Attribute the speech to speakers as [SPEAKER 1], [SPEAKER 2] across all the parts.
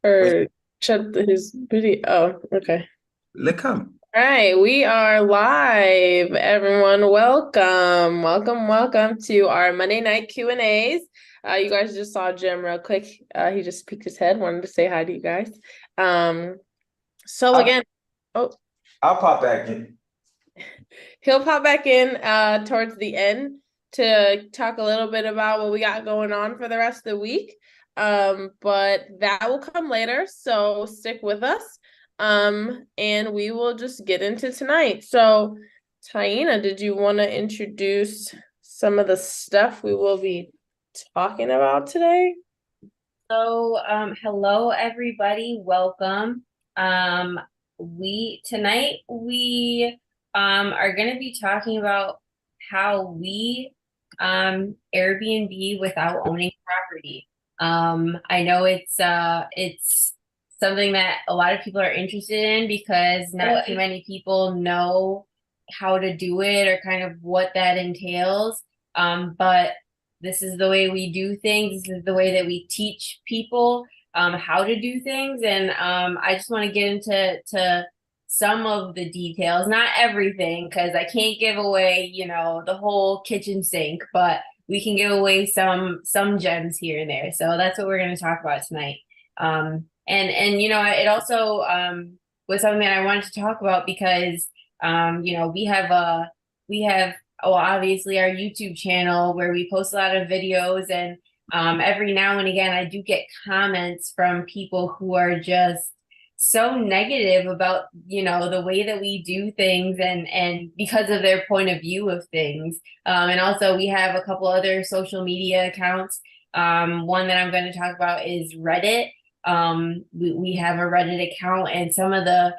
[SPEAKER 1] Wait,
[SPEAKER 2] Or shut his video. Oh, okay.
[SPEAKER 1] look come.
[SPEAKER 2] All right, we are live, everyone. Welcome, welcome, welcome to our Monday night Q&As. You guys just saw Jim real quick. He just peeked his head, wanted to say hi to you guys. Um, so
[SPEAKER 1] I'll,
[SPEAKER 2] again, oh,
[SPEAKER 1] I'll pop back in.
[SPEAKER 2] he'll pop back in towards the end to talk a little bit about what we got going on for the rest of the week. But that will come later, so stick with us. And we will just get into tonight. So, Taina, did you want to introduce some of the stuff we will be talking about today?
[SPEAKER 3] Hello everybody, welcome. Um, we are going to be talking about how we Airbnb without owning property. I know it's something that a lot of people are interested in because not too many people know how to do it or kind of what that entails. But this is the way we do things. This is the way that we teach people how to do things. And I just want to get into some of the details, not everything, because I can't give away, the whole kitchen sink, but we can give away some gems here and there. So that's what we're going to talk about tonight. And it also was something that I wanted to talk about because we have well, obviously our YouTube channel where we post a lot of videos, and every now and again I do get comments from people who are just so negative about, the way that we do things and because of their point of view of things. And also we have a couple other social media accounts. One that I'm going to talk about is Reddit. We have a Reddit account, and some of the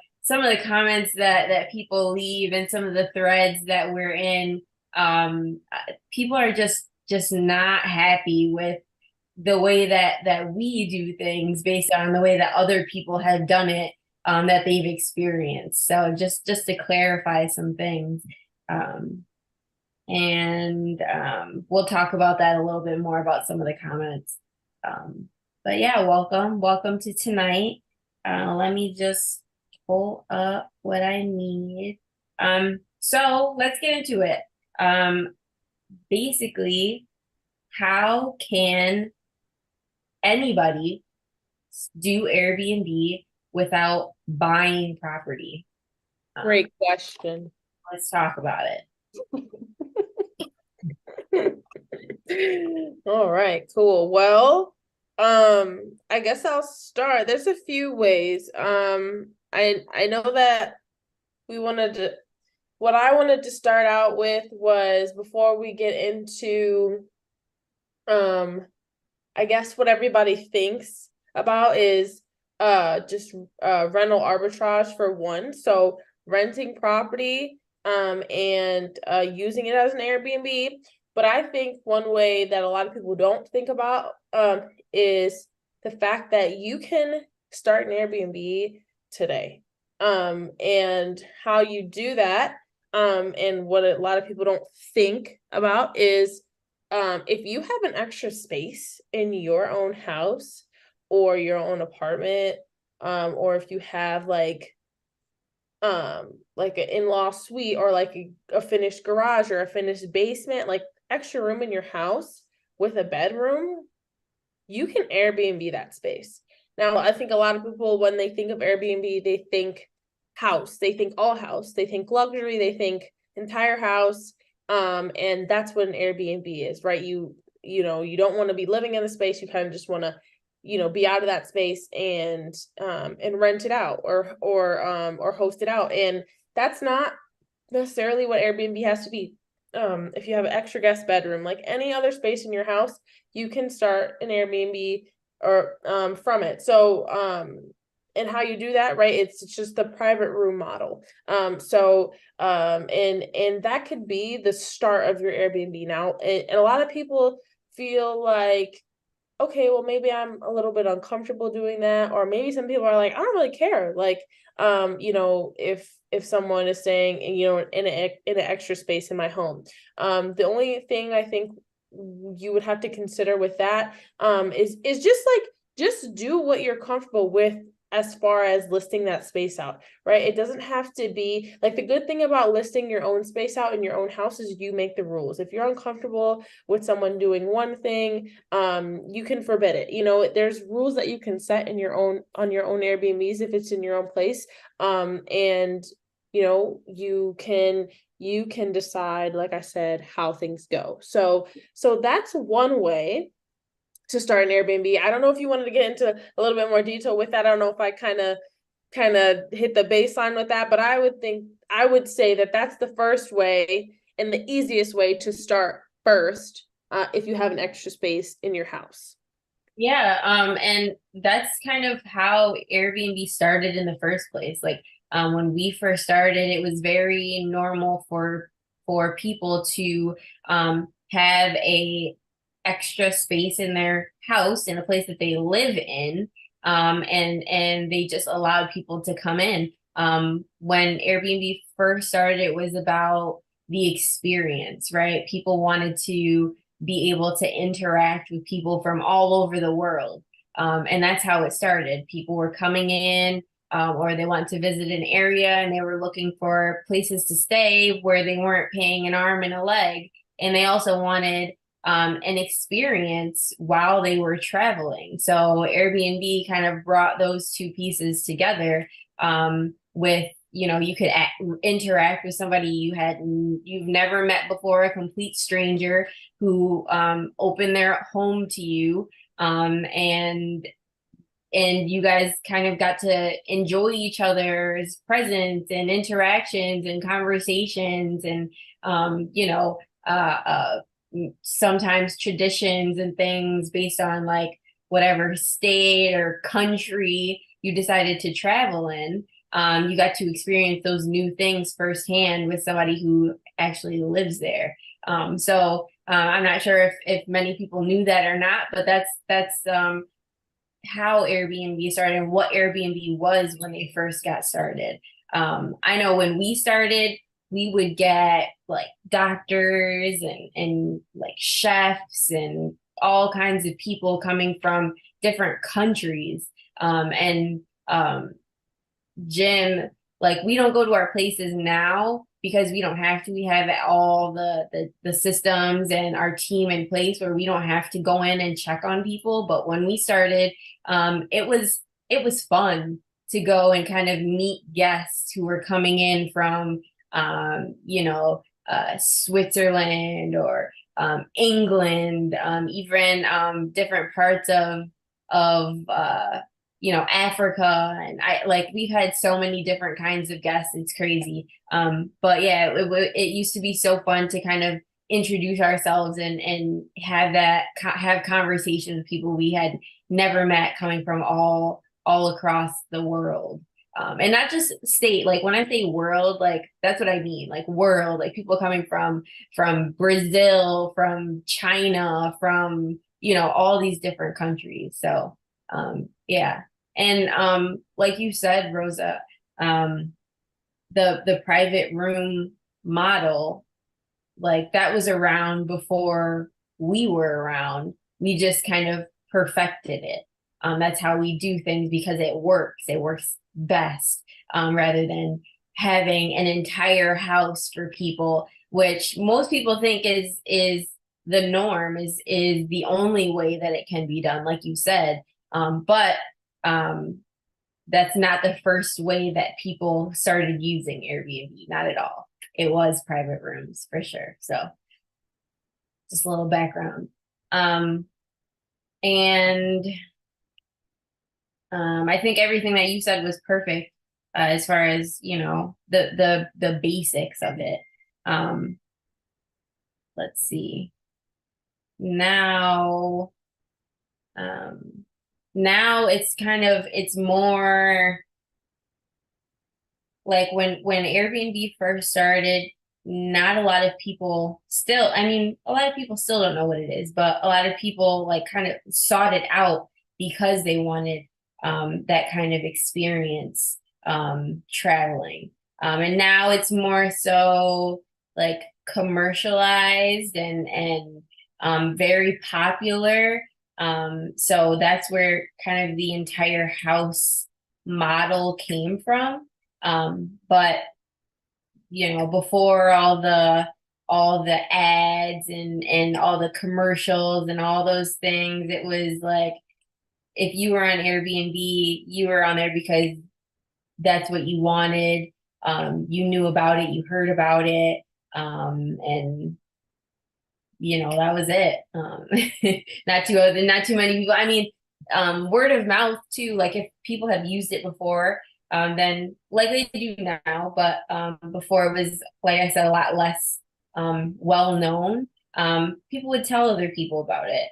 [SPEAKER 3] comments that people leave and some of the threads that we're in, people are just not happy with the way that we do things based on the way that other people have done it, that they've experienced. So just to clarify some things, um, and we'll talk about that a little bit more about some of the comments. But yeah, welcome to tonight. Let me just pull up what I need. So let's get into it. Basically, how can anybody do Airbnb without buying property?
[SPEAKER 2] Great question.
[SPEAKER 3] Let's talk about it.
[SPEAKER 2] All right, cool. Well, I guess I'll start. There's a few ways. I know that we wanted to what I wanted to start out with was before we get into I guess what everybody thinks about is just rental arbitrage for one. So renting property and using it as an Airbnb. But I think one way that a lot of people don't think about is the fact that you can start an Airbnb today. And how you do that, and what a lot of people don't think about is if you have an extra space in your own house or your own apartment, or if you have like an in-law suite or like a finished garage or a finished basement, like extra room in your house with a bedroom, you can Airbnb that space. Now, I think a lot of people, when they think of Airbnb, they think house, they think all house, they think luxury, they think entire house. And that's what an Airbnb is, right? You don't want to be living in the space. You kind of just want to, be out of that space and rent it out or host it out. And that's not necessarily what Airbnb has to be. If you have an extra guest bedroom, like any other space in your house, you can start an Airbnb or from it. So and how you do that, right? It's just the private room model. And that could be the start of your Airbnb now. And a lot of people feel like, okay, well, maybe I'm a little bit uncomfortable doing that, or maybe some people are like, I don't really care. Like, if someone is staying, in an extra space in my home, the only thing I think you would have to consider with that, is just like just do what you're comfortable with as far as listing that space out, right? It doesn't have to be like, the good thing about listing your own space out in your own house is you make the rules. If you're uncomfortable with someone doing one thing, you can forbid it. You know, there's rules that you can set in your own, on your own Airbnbs if it's in your own place. And you know, you can decide, like I said, how things go. So that's one way to start an Airbnb. I don't know if you wanted to get into a little bit more detail with that. I don't know if I kind of hit the baseline with that, but I would say that that's the first way and the easiest way to start first, if you have an extra space in your house.
[SPEAKER 3] Yeah, and that's kind of how Airbnb started in the first place. Like, when we first started, it was very normal for people to have a extra space in their house, in a place that they live in, and they just allowed people to come in. When Airbnb first started, it was about the experience, right? People wanted to be able to interact with people from all over the world. And that's how it started. People were coming in, or they wanted to visit an area and they were looking for places to stay where they weren't paying an arm and a leg. And they also wanted an experience while they were traveling. So Airbnb kind of brought those two pieces together, with, you know, you could interact with somebody you've never met before, a complete stranger who opened their home to you, and you guys kind of got to enjoy each other's presence and interactions and conversations, and you know, sometimes traditions and things based on like whatever state or country you decided to travel in. You got to experience those new things firsthand with somebody who actually lives there. I'm not sure if many people knew that or not, but that's how Airbnb started and what Airbnb was when they first got started. I know when we started, we would get like doctors and like chefs and all kinds of people coming from different countries. Jim, like, we don't go to our places now because we don't have to. We have all the systems and our team in place where we don't have to go in and check on people. But when we started, it was fun to go and kind of meet guests who were coming in from you know, Switzerland or England, even different parts of you know, Africa. And we've had so many different kinds of guests. It's crazy. But yeah, it used to be so fun to kind of introduce ourselves and have conversations with people we had never met, coming from all across the world. And not just state. Like, when I say world, like, that's what I mean. Like, world, like people coming from Brazil, from China, from, you know, all these different countries. So yeah. And like you said, Rosa, the private room model, like, that was around before we were around. We just kind of perfected it. That's how we do things because it works. It works best, rather than having an entire house for people, which most people think is the norm, is the only way that it can be done, like you said. But that's not the first way that people started using Airbnb, not at all. It was private rooms for sure. So just a little background. And I think everything that you said was perfect, as far as, you know, the basics of it. Let's see. Now it's more like when Airbnb first started, not a lot of people still, I mean, a lot of people still don't know what it is, but a lot of people like kind of sought it out because they wanted that kind of experience, traveling. And now it's more so like commercialized and very popular. So that's where kind of the entire house model came from. But before all the ads and all the commercials and all those things, it was like if you were on Airbnb, you were on there because that's what you wanted. You knew about it, you heard about it, and that was it. Not too many people. I mean, word of mouth too. Like if people have used it before, then likely they do now. But before it was, like I said, a lot less well known. People would tell other people about it.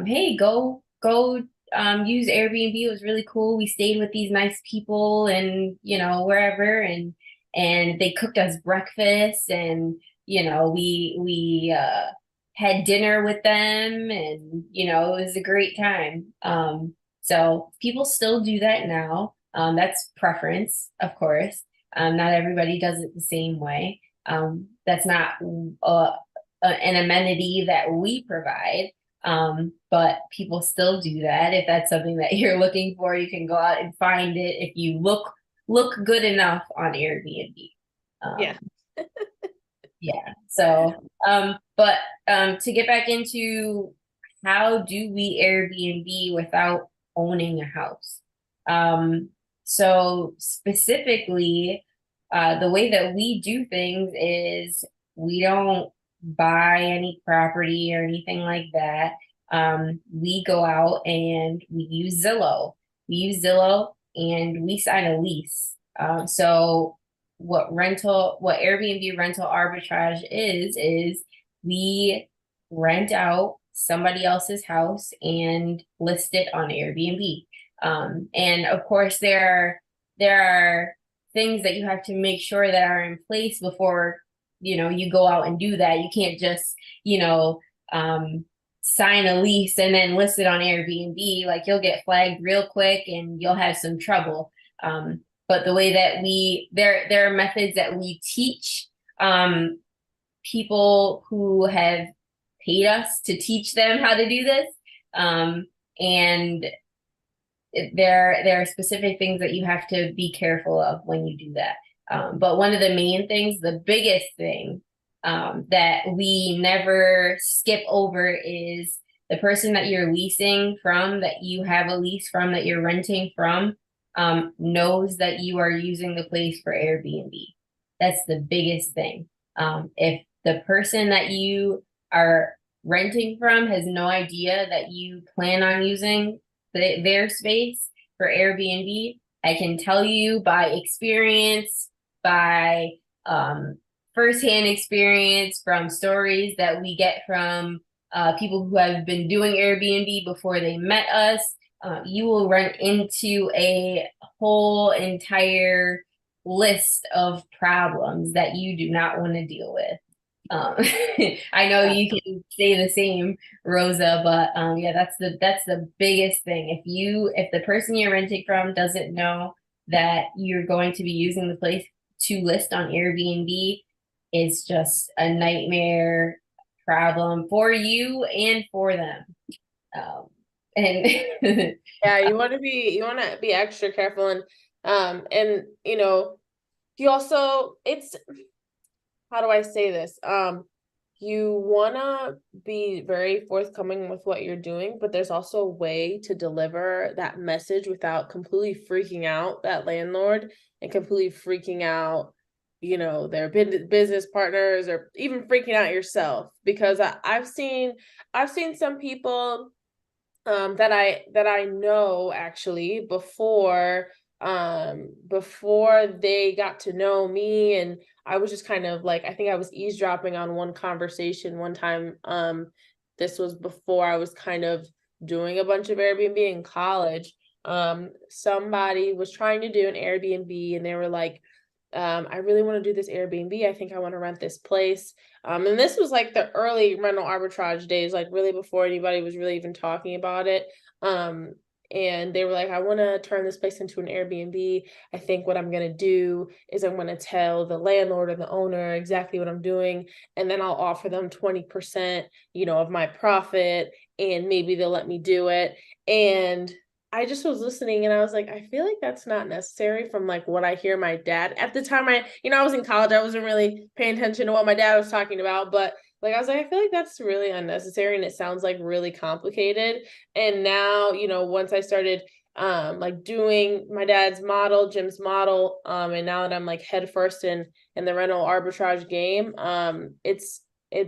[SPEAKER 3] Hey, go use Airbnb. It was really cool. We stayed with these nice people and wherever, and they cooked us breakfast, and we had dinner with them, and it was a great time. So people still do that now. That's preference, of course. Not everybody does it the same way. That's not an amenity that we provide. But people still do that. If that's something that you're looking for, you can go out and find it if you look good enough on Airbnb.
[SPEAKER 2] Yeah.
[SPEAKER 3] Yeah. So, but to get back into how do we Airbnb without owning a house? So specifically, the way that we do things is we don't buy any property or anything like that. We go out and we use Zillow. We use Zillow and we sign a lease. So what Airbnb rental arbitrage is we rent out somebody else's house and list it on Airbnb. And of course there are things that you have to make sure that are in place before you go out and do that. You can't just sign a lease and then list it on Airbnb. Like you'll get flagged real quick and you'll have some trouble. But the way that there are methods that we teach people who have paid us to teach them how to do this. And there are specific things that you have to be careful of when you do that. But one of the main things, the biggest thing that we never skip over is the person that you're leasing from, that you have a lease from, that you're renting from, knows that you are using the place for Airbnb. That's the biggest thing. If the person that you are renting from has no idea that you plan on using their space for Airbnb, I can tell you by experience, by firsthand experience from stories that we get from people who have been doing Airbnb before they met us, you will run into a whole entire list of problems that you do not want to deal with. I know you can say the same, Rosa, but yeah, that's the biggest thing. If the person you're renting from doesn't know that you're going to be using the place to list on Airbnb, it's just a nightmare problem for you and for them. And
[SPEAKER 2] Yeah, you want to be extra careful, and you also, it's, how do I say this? You want to be very forthcoming with what you're doing, but there's also a way to deliver that message without completely freaking out that landlord and completely freaking out, their business partners, or even freaking out yourself. Because I've seen some people that I know actually before they got to know me, and I was just kind of like, I think I was eavesdropping on one conversation one time. This was before I was kind of doing a bunch of Airbnb in college. Somebody was trying to do an Airbnb and they were like, I really want to do this Airbnb. I think I want to rent this place. And this was like the early rental arbitrage days, like really before anybody was really even talking about it. and they were like, I want to turn this place into an Airbnb. I think what I'm going to do is I'm going to tell the landlord or the owner exactly what I'm doing, and then I'll offer them 20%, of my profit, and maybe they'll let me do it. And I just was listening and I was like, I feel like that's not necessary from like what I hear my dad. At the time I was in college, I wasn't really paying attention to what my dad was talking about, but like I was like, I feel like that's really unnecessary and it sounds like really complicated. And now, once I started like doing my dad's model, Jim's model, and now that I'm like head first in the rental arbitrage game,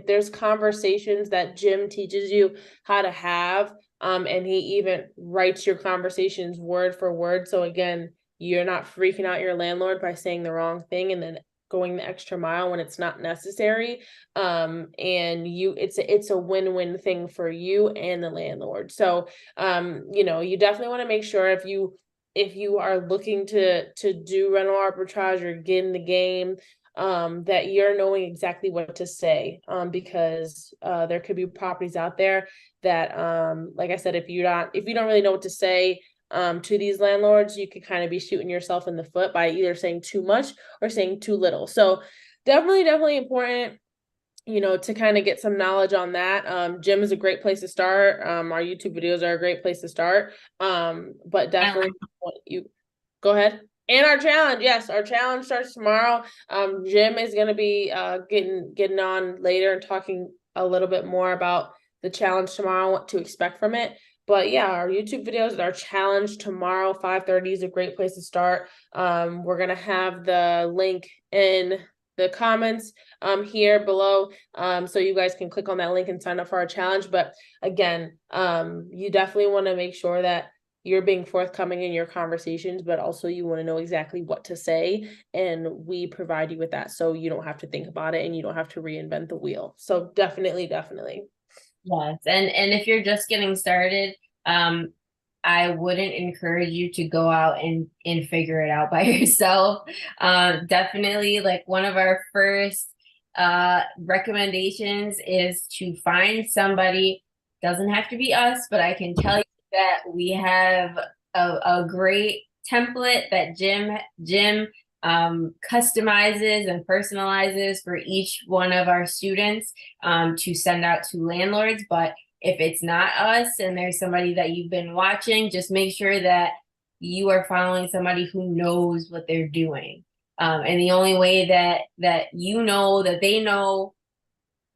[SPEAKER 2] there's conversations that Jim teaches you how to have. And he even writes your conversations word for word. So again, you're not freaking out your landlord by saying the wrong thing and then going the extra mile when it's not necessary. And it's a win-win thing for you and the landlord. So you definitely want to make sure if you are looking to do rental arbitrage or get in the game, that you're knowing exactly what to say, because there could be properties out there that, like I said, if you don't really know what to say to these landlords, you could kind of be shooting yourself in the foot by either saying too much or saying too little. So definitely important, to kind of get some knowledge on that. Gym is a great place to start. Our YouTube videos are a great place to start. But definitely you go ahead. And our challenge, yes, our challenge starts tomorrow. Jim is going to be getting on later and talking a little bit more about the challenge tomorrow, what to expect from it. But yeah, our YouTube videos, our challenge tomorrow, 5:30 is a great place to start. We're going to have the link in the comments here below, so you guys can click on that link and sign up for our challenge. But again, you definitely want to make sure that you're being forthcoming in your conversations, but also you want to know exactly what to say, and we provide you with that so you don't have to think about it and you don't have to reinvent the wheel. So definitely.
[SPEAKER 3] Yes, and if you're just getting started, I wouldn't encourage you to go out and figure it out by yourself. Definitely, like one of our first recommendations is to find somebody. Doesn't have to be us, but I can tell you that we have a great template that Jim customizes and personalizes for each one of our students to send out to landlords. But if it's not us and there's somebody that you've been watching, just make sure that you are following somebody who knows what they're doing. And the only way that you know that they know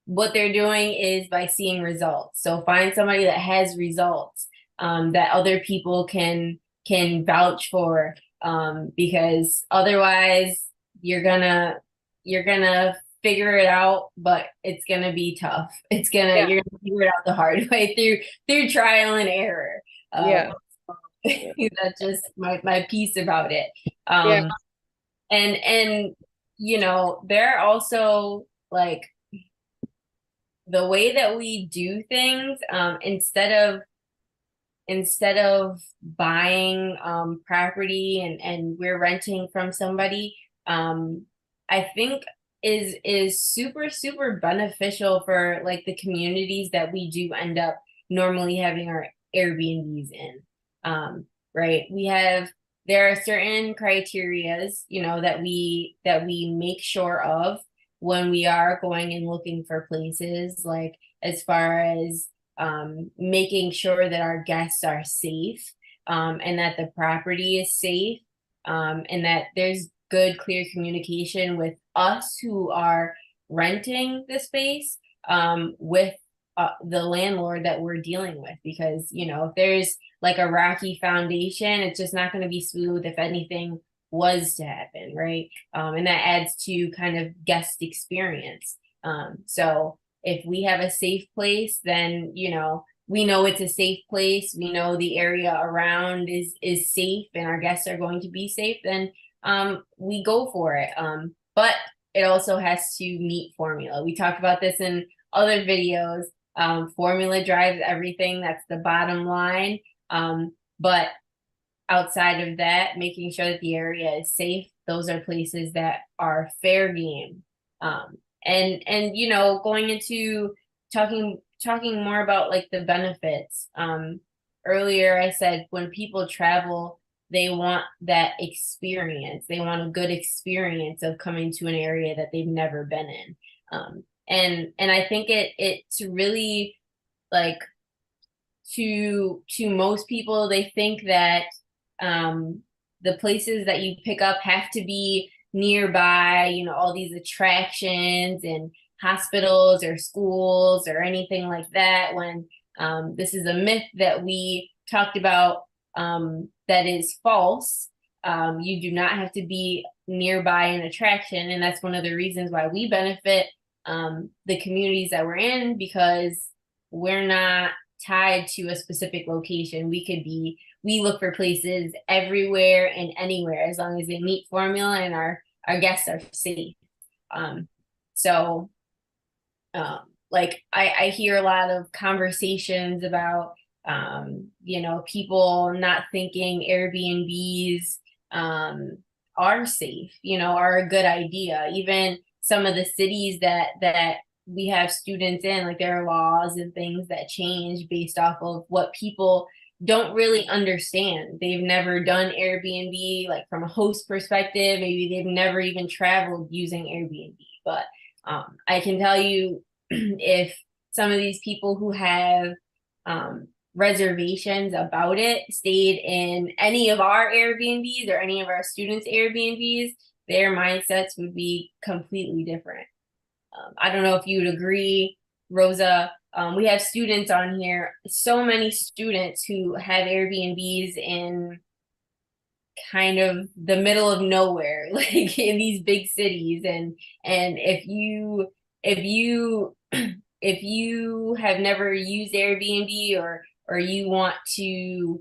[SPEAKER 3] what they're doing is by seeing results. So find somebody that has results that other people can vouch for, because otherwise you're gonna figure it out, but it's gonna be tough. You're gonna figure it out the hard way through trial and error. That's just my piece about it. And there are also like the way that we do things, instead of buying property and we're renting from somebody, I think is super beneficial for like the communities that we do end up normally having our Airbnbs in. Right? There are certain criterias, that we make sure of when we are going and looking for places, like as far as making sure that our guests are safe, and that the property is safe, and that there's good, clear communication with us who are renting the space, with the landlord that we're dealing with. Because, if there's like a rocky foundation, it's just not going to be smooth if anything was to happen, right? And that adds to kind of guest experience. So if we have a safe place, then, we know it's a safe place. We know the area around is safe and our guests are going to be safe, then we go for it. But it also has to meet formula. We talked about this in other videos. Formula drives everything. That's the bottom line. But outside of that, making sure that the area is safe, those are places that are fair game. And going into talking more about like the benefits. earlier I said when people travel, they want that experience. They want a good experience of coming to an area that they've never been in. And I think it's really like to most people, they think that the places that you pick up have to be nearby, you know, all these attractions and hospitals or schools or anything like that, when this is a myth that we talked about, that is false. You do not have to be nearby an attraction, and that's one of the reasons why we benefit the communities that we're in, because we're not tied to a specific location. We look for places everywhere and anywhere as long as they meet formula and our guests are safe. So like I hear a lot of conversations about you know, people not thinking Airbnbs are safe, you know, are a good idea. Even some of the cities that we have students in, like there are laws and things that change based off of what people don't really understand. They've never done Airbnb, like from a host perspective, maybe they've never even traveled using Airbnb. But I can tell you, if some of these people who have reservations about it stayed in any of our Airbnbs or any of our students' Airbnbs, their mindsets would be completely different. I don't know if you would agree, Rosa. We have students on here, so many students who have Airbnbs in kind of the middle of nowhere, like in these big cities. And if you if you have never used Airbnb, or you want to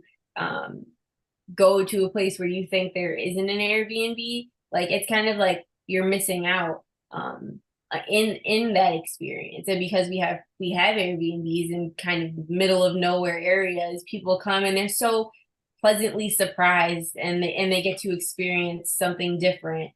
[SPEAKER 3] go to a place where you think there isn't an Airbnb, like it's kind of like you're missing out in that experience. And because we have Airbnbs in kind of middle of nowhere areas, people come and they're so pleasantly surprised, and they get to experience something different,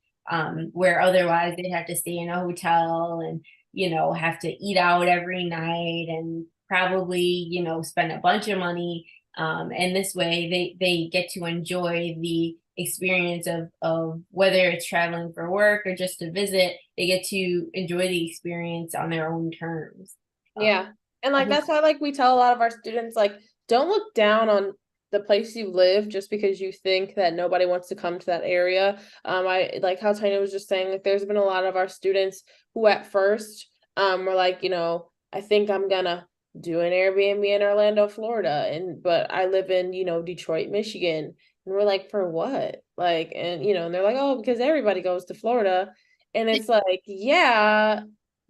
[SPEAKER 3] where otherwise they'd have to stay in a hotel and, you know, have to eat out every night and probably, you know, spend a bunch of money. And this way they get to enjoy the experience of whether it's traveling for work or just to visit, they get to enjoy the experience on their own terms.
[SPEAKER 2] Yeah. And like that's why like we tell a lot of our students, like, don't look down on the place you live just because you think that nobody wants to come to that area. I like how Tanya was just saying, like there's been a lot of our students who at first were like, you know, I think I'm gonna do an Airbnb in Orlando, Florida, but I live in, you know, Detroit, Michigan. And we're like, for what? Like, and you know, and they're like, oh, because everybody goes to Florida. And it's like, yeah,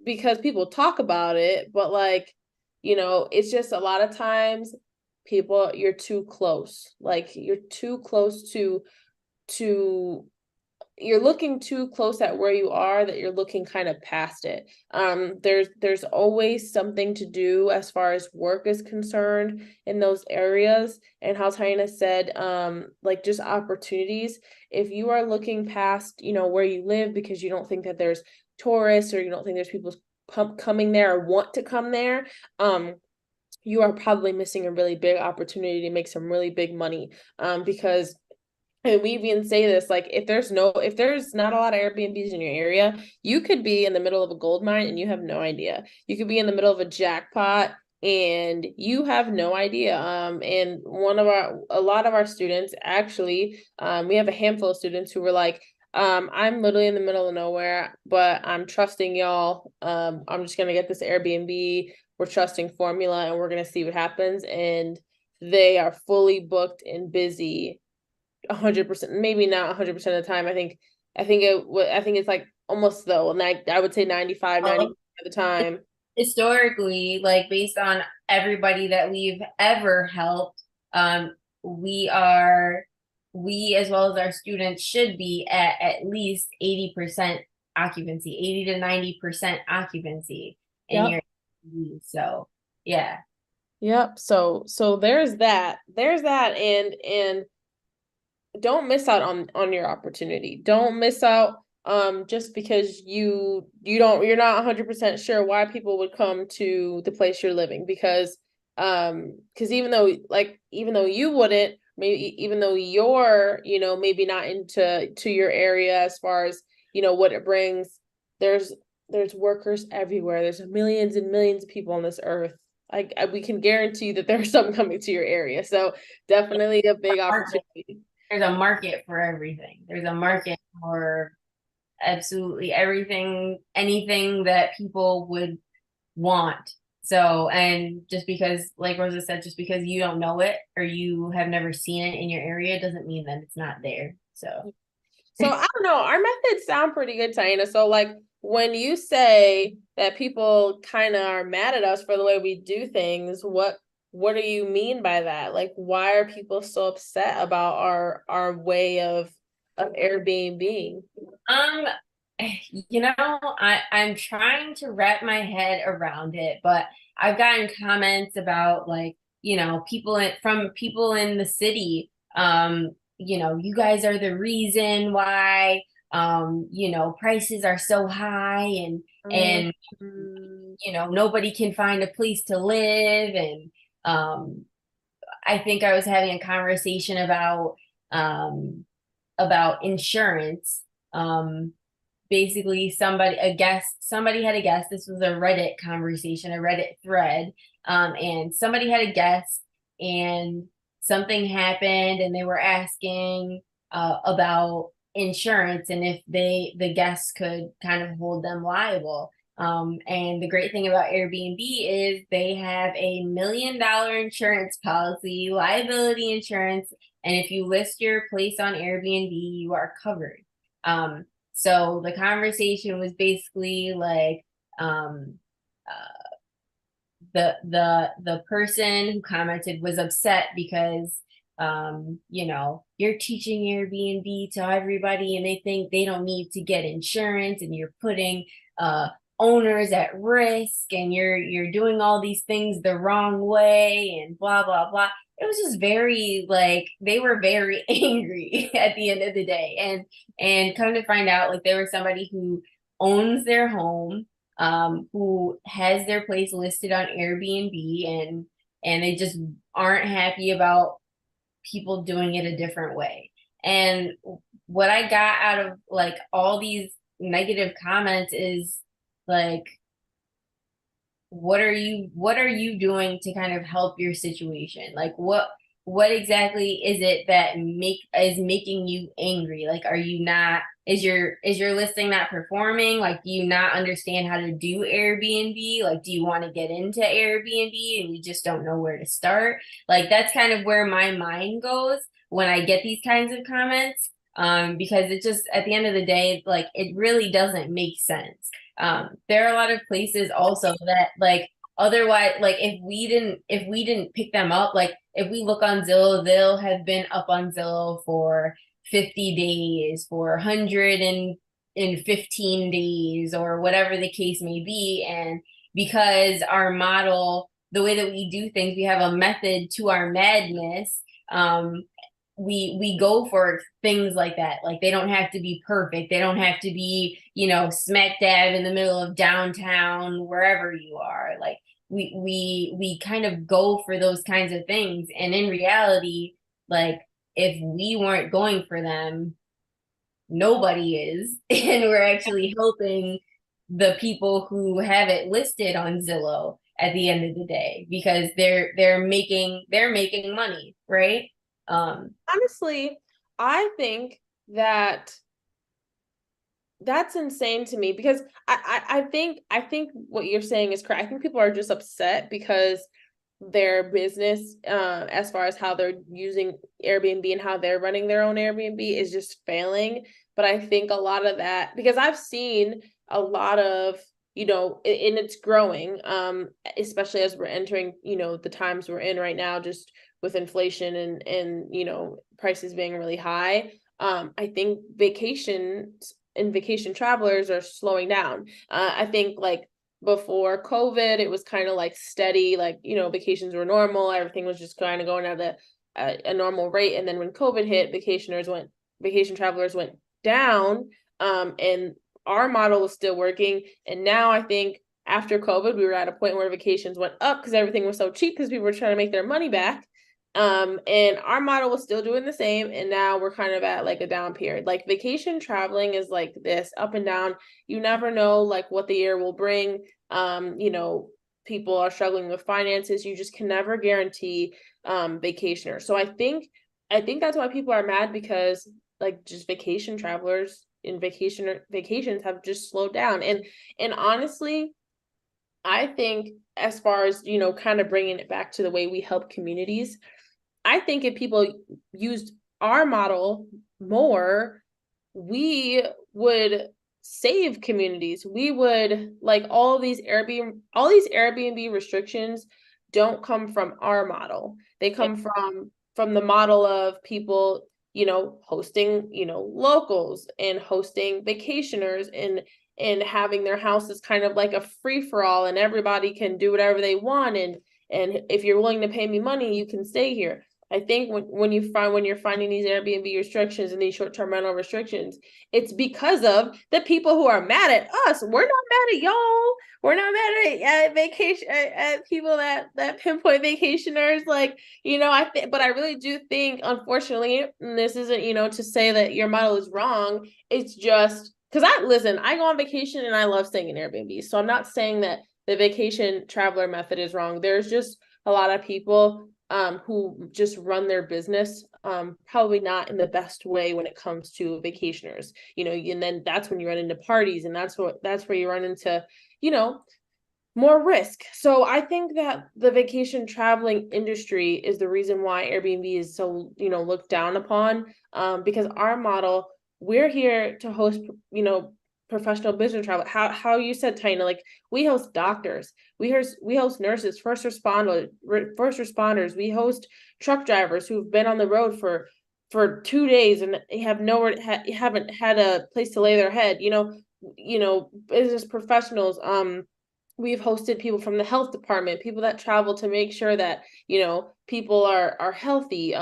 [SPEAKER 2] because people talk about it, but like, you know, it's just a lot of times people, you're too close. Like you're too close to you're looking too close at where you are, that you're looking kind of past it. There's always something to do as far as work is concerned in those areas. And how Tina said, like just opportunities. If you are looking past, you know, where you live because you don't think that there's tourists, or you don't think there's people coming there or want to come there, you are probably missing a really big opportunity to make some really big money. Because, and we even say this, like if there's not a lot of Airbnbs in your area, you could be in the middle of a gold mine and you have no idea. You could be in the middle of a jackpot and you have no idea. And a lot of our students actually, we have a handful of students who were like, I'm literally in the middle of nowhere, but I'm trusting y'all. I'm just gonna get this Airbnb. We're trusting formula and we're gonna see what happens. And they are fully booked and busy 100%, maybe not 100% of the time. I think it's like almost though, like I would say 95, 90% of the time.
[SPEAKER 3] Historically, like based on everybody that we've ever helped, we as well as our students should be at least 80% occupancy, 80 to 90% occupancy in your so yeah.
[SPEAKER 2] Yep. So there's that. And don't miss out on your opportunity. Don't miss out just because you're not 100% sure why people would come to the place you're living, because Because even though you wouldn't, maybe even though you're, maybe not to your area as far as, what it brings, there's workers everywhere. There's millions and millions of people on this earth. We can guarantee that there's some coming to your area. So definitely a big opportunity.
[SPEAKER 3] There's a market for everything. There's a market for absolutely everything, anything that people would want. So, and just because, like Rosa said, just because you don't know it or you have never seen it in your area doesn't mean that it's not there. So
[SPEAKER 2] I don't know. Our methods sound pretty good, Taina. So like when you say that people kind of are mad at us for the way we do things, what do you mean by that? Like, why are people so upset about our way of Airbnb?
[SPEAKER 3] Um, I'm trying to wrap my head around it, but I've gotten comments about like, from people in the city, you guys are the reason why, prices are so high and nobody can find a place to live. And I think I was having a conversation about insurance. Basically somebody had a guest. This was a Reddit conversation, a Reddit thread. And somebody had a guest and something happened and they were asking about insurance and if the guests could kind of hold them liable. And the great thing about Airbnb is they have $1 million insurance policy, liability insurance, and if you list your place on Airbnb, you are covered. So the conversation was basically like, the person who commented was upset because, you're teaching Airbnb to everybody and they think they don't need to get insurance and you're putting, owners at risk and you're doing all these things the wrong way and blah, blah, blah. It was just very like they were very angry at the end of the day. And come to find out, like, they were somebody who owns their home, who has their place listed on Airbnb, and they just aren't happy about people doing it a different way. And what I got out of like all these negative comments is like, what are you doing to kind of help your situation? Like what exactly is it that is making you angry? Like, are you not, is your listing not performing? Like, do you not understand how to do Airbnb? Like, do you want to get into Airbnb and you just don't know where to start? Like, that's kind of where my mind goes when I get these kinds of comments. Because it just, at the end of the day, like, it really doesn't make sense. There are a lot of places also that, like, otherwise, like, if we didn't pick them up, like, if we look on Zillow, they'll have been up on Zillow for 50 days, for 115 days, or whatever the case may be. And because our model, the way that we do things, we have a method to our madness. We go for things like that. Like, they don't have to be perfect. They don't have to be, smack dab in the middle of downtown, wherever you are. Like, we kind of go for those kinds of things. And in reality, like, if we weren't going for them, nobody is. And we're actually helping the people who have it listed on Zillow at the end of the day, because they're making money, right?
[SPEAKER 2] Honestly, I think that's insane to me, because I think what you're saying is correct. I think people are just upset because their business, as far as how they're using Airbnb and how they're running their own Airbnb, is just failing. But I think a lot of that, because I've seen a lot of, and it's growing, especially as we're entering, the times we're in right now, just with inflation and prices being really high. I think vacations and vacation travelers are slowing down. I think, like, before COVID, it was kind of like steady, like, vacations were normal, everything was just kind of going at a normal rate. And then when COVID hit, vacation travelers went down, and our model was still working. And now I think after COVID, we were at a point where vacations went up because everything was so cheap because people were trying to make their money back. And our model was still doing the same, and now we're kind of at like a down period. Like vacation traveling is like this up and down. You never know like what the year will bring. You know, people are struggling with finances. You just can never guarantee vacationers. So I think that's why people are mad, because like just vacation travelers in vacations have just slowed down. And honestly, I think as far as, you know, kind of bringing it back to the way we help communities, I think if people used our model more, we would save communities. We would, like, all these Airbnb restrictions don't come from our model. They come from the model of people, you know, hosting, you know, locals and hosting vacationers and having their houses kind of like a free-for-all, and everybody can do whatever they want, and if you're willing to pay me money, you can stay here. I think when you're finding these Airbnb restrictions and these short-term rental restrictions, it's because of the people who are mad at us. We're not mad at y'all. We're not mad at vacation at people that pinpoint vacationers. Like, you know, but I really do think, unfortunately, and this isn't, you know, to say that your model is wrong. It's just because I go on vacation and I love staying in Airbnb. So I'm not saying that the vacation traveler method is wrong. There's just a lot of people who just run their business probably not in the best way when it comes to vacationers, you know, and then that's when you run into parties, and that's where you run into, you know, more risk. So I think that the vacation traveling industry is the reason why Airbnb is so, you know, looked down upon, because our model, we're here to host, you know, professional business travel. How you said, Tina, like we host doctors, we host nurses, first responders, we host truck drivers who've been on the road for 2 days and haven't had a place to lay their head, you know, business professionals. We've hosted people from the health department, people that travel to make sure that, you know, people are healthy.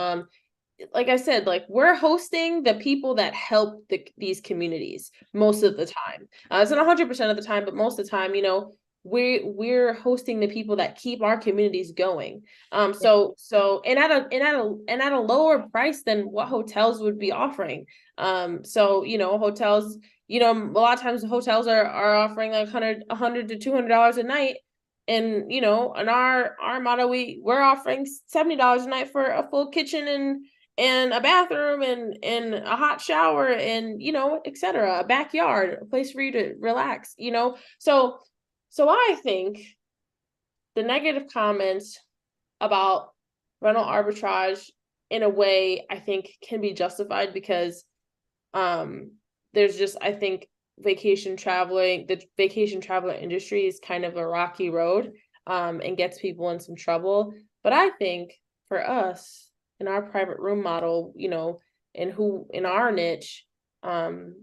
[SPEAKER 2] Like I said, like we're hosting the people that help these communities most of the time. It's not 100% of the time, but most of the time, you know, we're hosting the people that keep our communities going. So and at a lower price than what hotels would be offering. So, you know, hotels, you know, a lot of times hotels are offering like $100 to $200 a night. And, you know, in our model, we're offering $70 a night for a full kitchen and a bathroom and a hot shower and, you know, etc., a backyard, a place for you to relax, you know. So I think the negative comments about rental arbitrage in a way I think can be justified, because there's just, I think the vacation traveler industry is kind of a rocky road, and gets people in some trouble. But I think for us in our private room model, you know, and who in our niche, can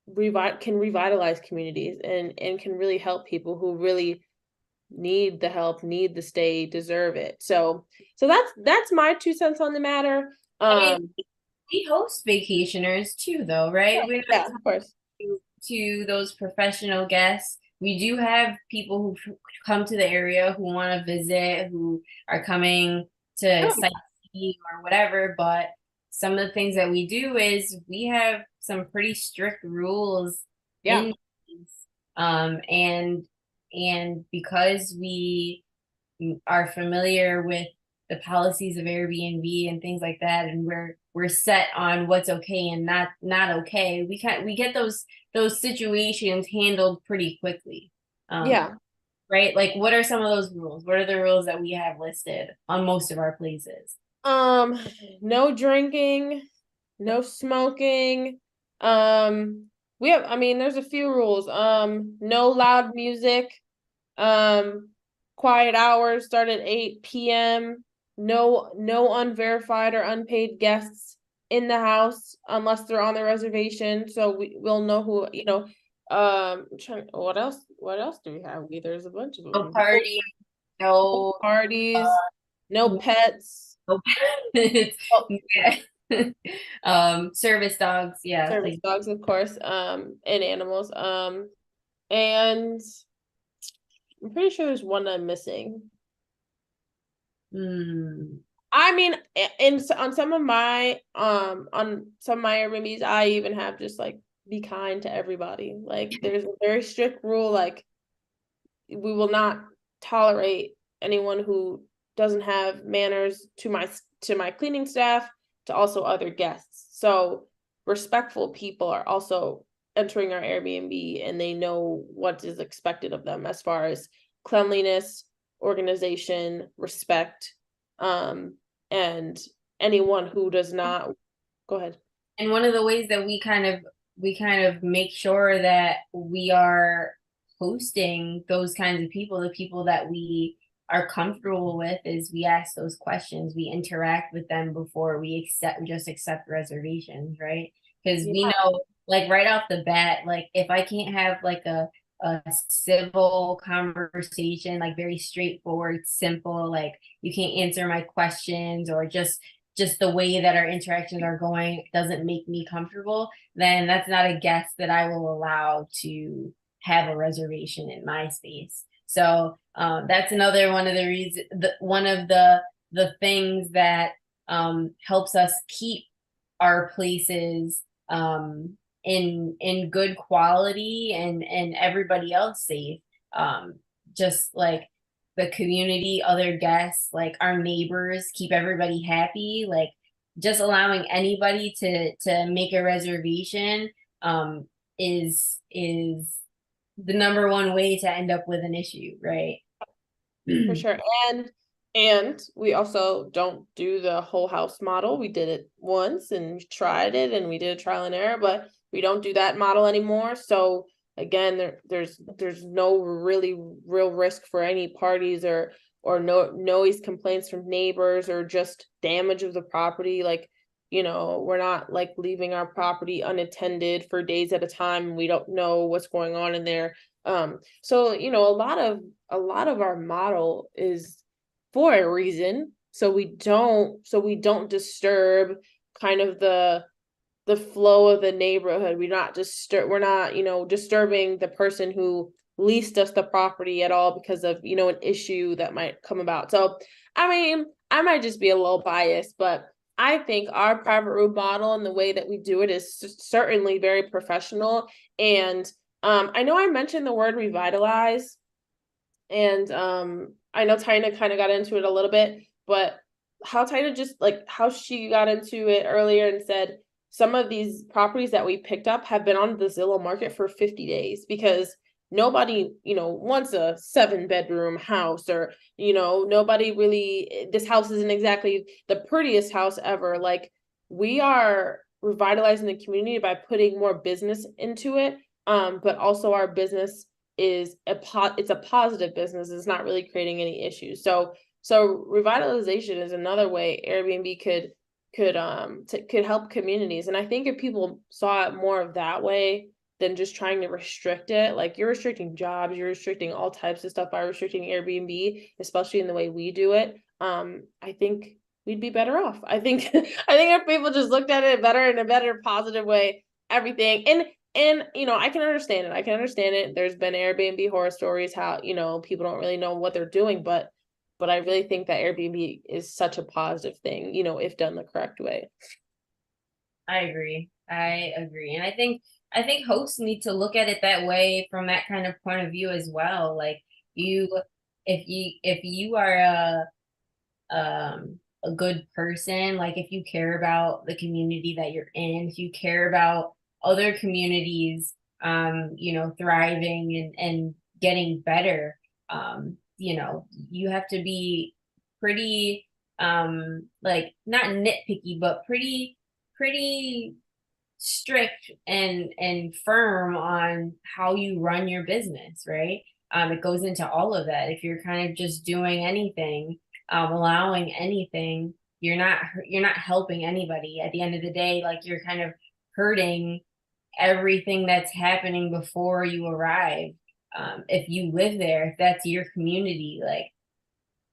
[SPEAKER 2] revitalize communities and can really help people who really need the help, need the stay, deserve it. So that's my 2 cents on the matter.
[SPEAKER 3] I mean, we host vacationers too, though, right? We're not
[SPEAKER 2] Of course.
[SPEAKER 3] to those professional guests. We do have people who come to the area who want to visit, who are coming to sightsee or whatever. But some of the things that we do is we have some pretty strict rules in these. And because we are familiar with the policies of Airbnb and things like that, and we're set on what's okay and not okay, we get those situations handled pretty quickly. Right? Like, what are some of those rules? What are the rules that we have listed on most of our places?
[SPEAKER 2] No drinking, no smoking. There's a few rules. No loud music. Quiet hours start at 8 p.m. No unverified or unpaid guests in the house unless they're on the reservation. So we'll know who, you know. What else do we have? There's a bunch of them.
[SPEAKER 3] No party, no
[SPEAKER 2] parties, no pets.
[SPEAKER 3] No pets. Service dogs,
[SPEAKER 2] Service dogs, of course, and animals. And I'm pretty sure there's one I'm missing.
[SPEAKER 3] Hmm.
[SPEAKER 2] I mean, on some of my Airbnbs, I even have just like be kind to everybody. Like there's a very strict rule, like we will not tolerate anyone who doesn't have manners to my cleaning staff, to also other guests. So respectful people are also entering our Airbnb, and they know what is expected of them as far as cleanliness, organization, respect, and anyone who does not go ahead.
[SPEAKER 3] And one of the ways that we kind of make sure that we are hosting those kinds of people, the people that we are comfortable with, is we ask those questions, we interact with them before we accept reservations, right? Because we
[SPEAKER 2] Yeah,
[SPEAKER 3] know, like right off the bat, like if I can't have like a civil conversation, like very straightforward, simple, like you can't answer my questions, or just the way that our interactions are going doesn't make me comfortable, then that's not a guest that I will allow to have a reservation in my space. So that's another one of the reasons, one of the things that helps us keep our places in good quality and everybody else safe. Just like the community, other guests, like our neighbors, keep everybody happy. Like just allowing anybody to make a reservation is the number one way to end up with an issue, right?
[SPEAKER 2] for sure. And we also don't do the whole house model. We did it once and we tried it, and we did a trial and error, but we don't do that model anymore. So again, there's no really real risk for any parties, or no noise complaints from neighbors, or just damage of the property. Like, we're not like leaving our property unattended for days at a time, and we don't know what's going on in there. So a lot of our model is for a reason, so we don't disturb kind of the flow of the neighborhood. We're not disturbing the person who leased us the property at all because of an issue that might come about. So I mean, I might just be a little biased, but I think our private room model and the way that we do it is certainly very professional. And I know I mentioned the word revitalize, and I know Tina kind of got into it a little bit, but how Tina just like how she got into it earlier and said some of these properties that we picked up have been on the Zillow market for 50 days because nobody, wants a 7-bedroom house, or, nobody really, this house isn't exactly the prettiest house ever. Like, we are revitalizing the community by putting more business into it. But also our business is it's a positive business. It's not really creating any issues. So revitalization is another way Airbnb could help communities. And I think if people saw it more of that way than just trying to restrict it, like you're restricting jobs, you're restricting all types of stuff by restricting Airbnb, especially in the way we do it, I think we'd be better off. I think I think if people just looked at it better in a better positive way, everything. And I can understand it. I can understand it. There's been Airbnb horror stories how, people don't really know what they're doing, but I really think that Airbnb is such a positive thing, if done the correct way.
[SPEAKER 3] I agree. I agree. And I think hosts need to look at it that way, from that kind of point of view as well. Like you if you are a good person, like if you care about the community that you're in, if you care about other communities thriving and getting better, you have to be pretty like not nitpicky, but pretty strict and firm on how you run your business, right? It goes into all of that. If you're kind of just doing anything, allowing anything, you're not helping anybody. At the end of the day, like you're kind of hurting everything that's happening before you arrive. If you live there, if that's your community, like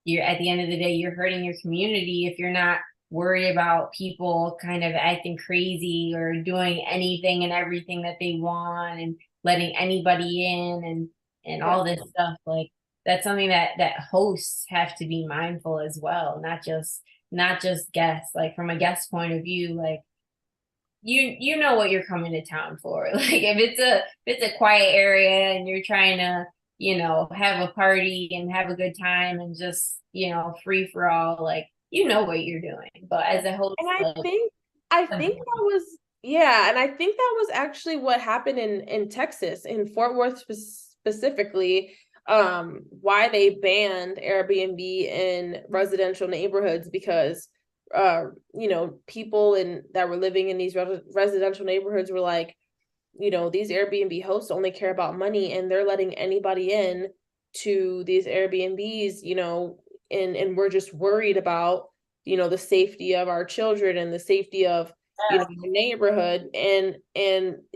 [SPEAKER 3] you're at the end of the day, you're hurting your community if you're not worried about people kind of acting crazy or doing anything and everything that they want and letting anybody in and all this stuff. Like that's something that hosts have to be mindful as well, not just guests. Like from a guest point of view, like you know what you're coming to town for. Like if it's a quiet area and you're trying to, have a party and have a good time and just, free for all, like you know what you're doing. But as a host,
[SPEAKER 2] And
[SPEAKER 3] like,
[SPEAKER 2] I think that was, yeah, and I think that was actually what happened in Texas, in Fort Worth specifically, why they banned Airbnb in residential neighborhoods, because people that were living in these residential neighborhoods were like, these Airbnb hosts only care about money, and they're letting anybody in to these Airbnbs, and we're just worried about, the safety of our children and the safety of, the neighborhood, and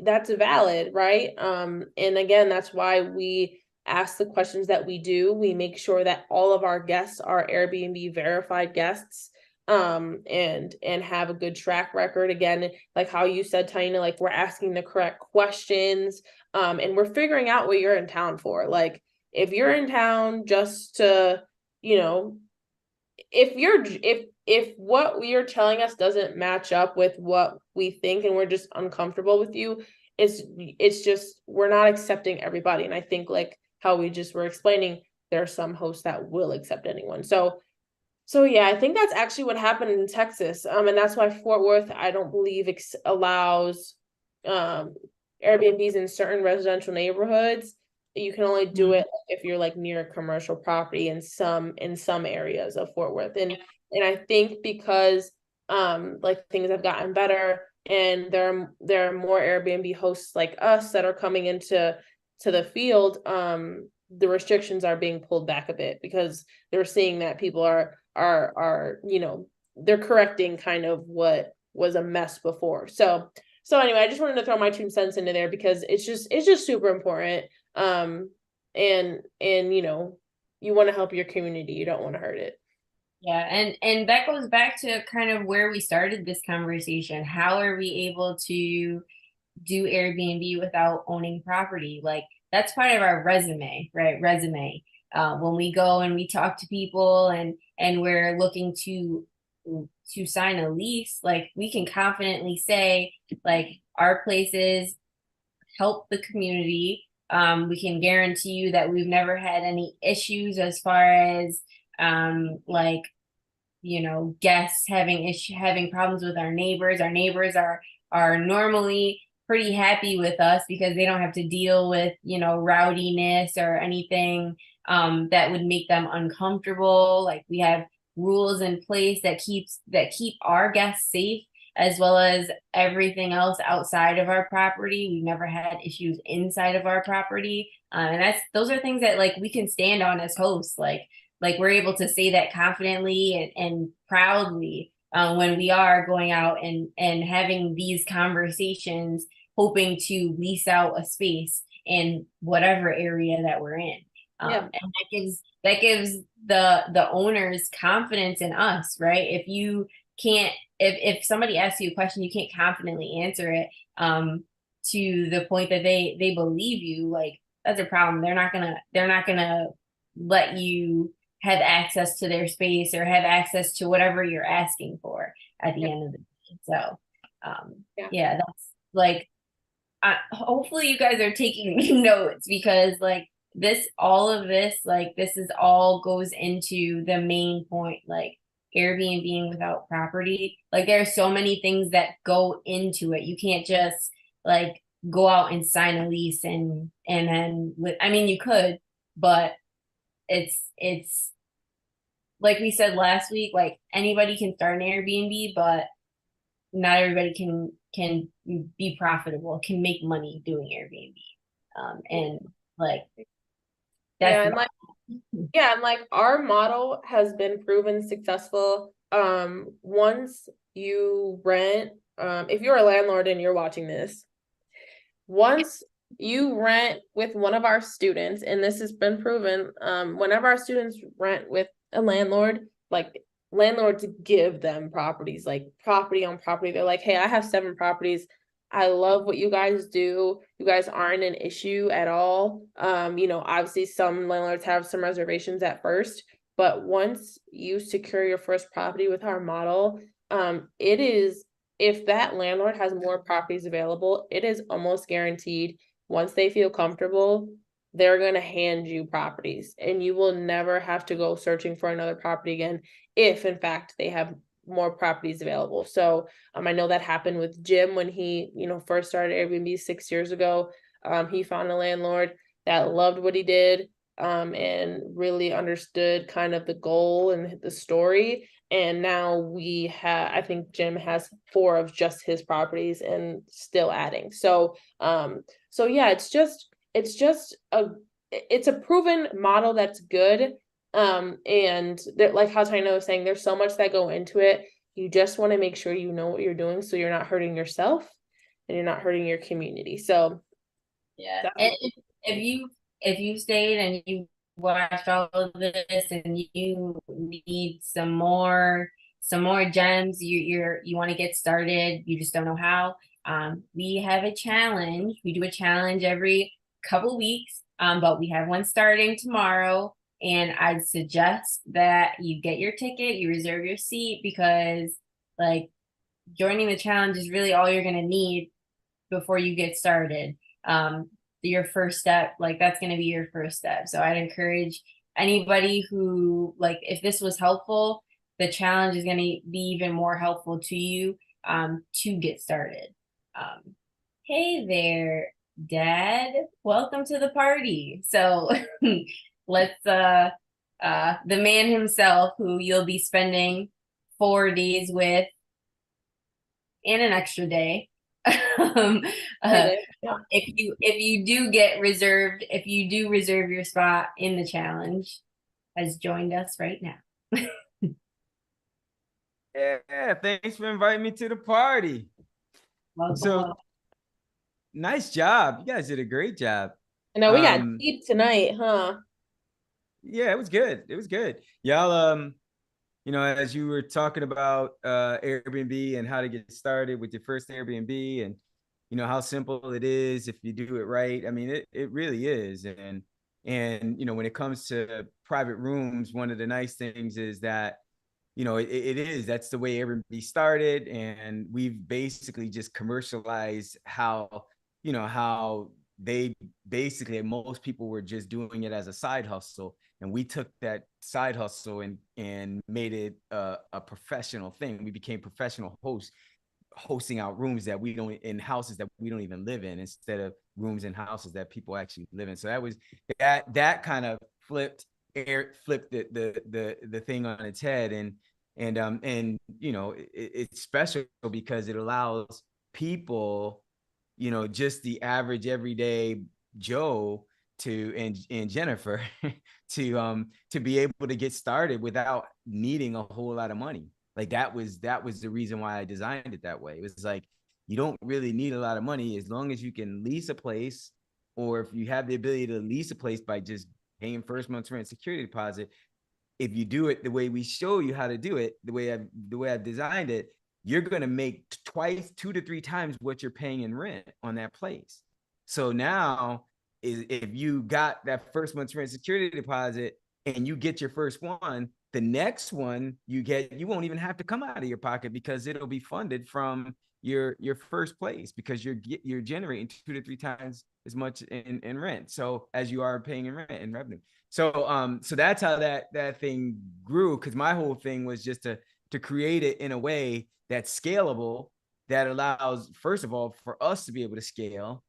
[SPEAKER 2] that's valid, right? And again, that's why we ask the questions that we do. We make sure that all of our guests are Airbnb verified guests, and have a good track record. Again, like how you said, Taina, like we're asking the correct questions, and we're figuring out what you're in town for. Like if you're in town just to, if what you're telling us doesn't match up with what we think and we're just uncomfortable with you, it's just, we're not accepting everybody. And I think, like how we just were explaining, there are some hosts that will accept anyone. So yeah, I think that's actually what happened in Texas. And that's why Fort Worth, I don't believe allows Airbnbs in certain residential neighborhoods. You can only do it if you're like near a commercial property in some areas of Fort Worth. And I think because like things have gotten better, and there are more Airbnb hosts like us that are coming into the field, the restrictions are being pulled back a bit, because they're seeing that people are they're correcting kind of what was a mess before. So anyway, I just wanted to throw my 2 cents into there, because it's just super important. And you want to help your community, you don't want to hurt it.
[SPEAKER 3] Yeah, and that goes back to kind of where we started this conversation. How are we able to do Airbnb without owning property? Like that's part of our resume, right? When we go and we talk to people and we're looking to sign a lease, like we can confidently say, like, our places help the community. We can guarantee you that we've never had any issues as far as like, guests having problems with our neighbors. Our neighbors are normally pretty happy with us because they don't have to deal with, rowdiness or anything that would make them uncomfortable. Like we have rules in place that keep our guests safe, as well as everything else outside of our property. We've never had issues inside of our property. And those are things that like we can stand on as hosts. Like we're able to say that confidently and proudly when we are going out and having these conversations, hoping to lease out a space in whatever area that we're in. And that gives the owners confidence in us, right? If you can't, if somebody asks you a question, you can't confidently answer it to the point that they believe you, like that's a problem. They're not gonna let you have access to their space or have access to whatever you're asking for at the end of the day. So yeah, that's like hopefully you guys are taking notes, because like all of this is all goes into the main point, like Airbnb without property. Like there are so many things that go into it. You can't just like go out and sign a lease and then I mean you could, but it's like we said last week, like anybody can start an Airbnb, but not everybody can be profitable, can make money doing Airbnb. And like that's
[SPEAKER 2] and like our model has been proven successful. Once you rent, if you're a landlord and you're watching this, once you rent with one of our students, and this has been proven, whenever our students rent with a landlord, like landlords give them properties, like property on property. They're like, hey, I have 7 properties. I love what you guys do. You guys aren't an issue at all. You know, obviously some landlords have some reservations at first, but once you secure your first property with our model, it is, if that landlord has more properties available, it is almost guaranteed once they feel comfortable, they're going to hand you properties and you will never have to go searching for another property again if in fact they have more properties available. So I know that happened with Jim when he, you know, first started Airbnb 6 years ago. He found a landlord that loved what he did, and really understood kind of the goal and the story. And now we have, I think Jim has 4 of just his properties and still adding. So, so yeah, it's just it's a proven model that's good. And like how Tina was saying, there's so much that go into it. You just want to make sure you know what you're doing so you're not hurting yourself and you're not hurting your community. So
[SPEAKER 3] yeah. And if you stayed and you watched all of this and you need some more gems, you want to get started, you just don't know how. We have a challenge. We do a challenge every couple weeks, but we have one starting tomorrow. And I'd suggest that you get your ticket, you reserve your seat, because like joining the challenge is really all you're gonna need before you get started. Your first step, like that's gonna be your first step. So I'd encourage anybody who, like, if this was helpful, the challenge is gonna be even more helpful to you to get started. Hey there, Dad. Welcome to the party. So let's the man himself, who you'll be spending 4 days with and an extra day.
[SPEAKER 2] yeah.
[SPEAKER 3] If you do reserve your spot in the challenge, has joined us right now.
[SPEAKER 4] Yeah, thanks for inviting me to the party.
[SPEAKER 3] Welcome,
[SPEAKER 4] So
[SPEAKER 3] welcome.
[SPEAKER 4] nice job. You guys did a great job.
[SPEAKER 2] I know we got deep tonight, huh?
[SPEAKER 4] Yeah, it was good. It was good. Y'all, you know, as you were talking about Airbnb and how to get started with your first Airbnb, and you know how simple it is if you do it right. I mean, it really is. And you know, when it comes to private rooms, one of the nice things is that, you know, it is, that's the way Airbnb started. And we've basically just commercialized how, you know, how they basically, most people were just doing it as a side hustle. And we took that side hustle and made it a professional thing. We became professional hosts, hosting out rooms that we don't, in houses that we don't even live in, instead of rooms in houses that people actually live in. So that was that kind of flipped the thing on its head. And you know, it's special because it allows people, you know, just the average everyday Joe and Jennifer to be able to get started without needing a whole lot of money. Like that was the reason why I designed it that way. It was like, you don't really need a lot of money as long as you can lease a place, or if you have the ability to lease a place by just paying first month's rent, security deposit. If you do it the way we show you how to do it, the way I've designed it, you're going to make 2 to 3 times what you're paying in rent on that place. So now, if you got that first month's rent, security deposit, and you get your first one, the next one you get, you won't even have to come out of your pocket, because it'll be funded from your first place, because you're generating 2 to 3 times as much in rent, so as you are paying in rent and revenue. So so that's how that thing grew, because my whole thing was just to create it in a way that's scalable, that allows, first of all, for us to be able to scale,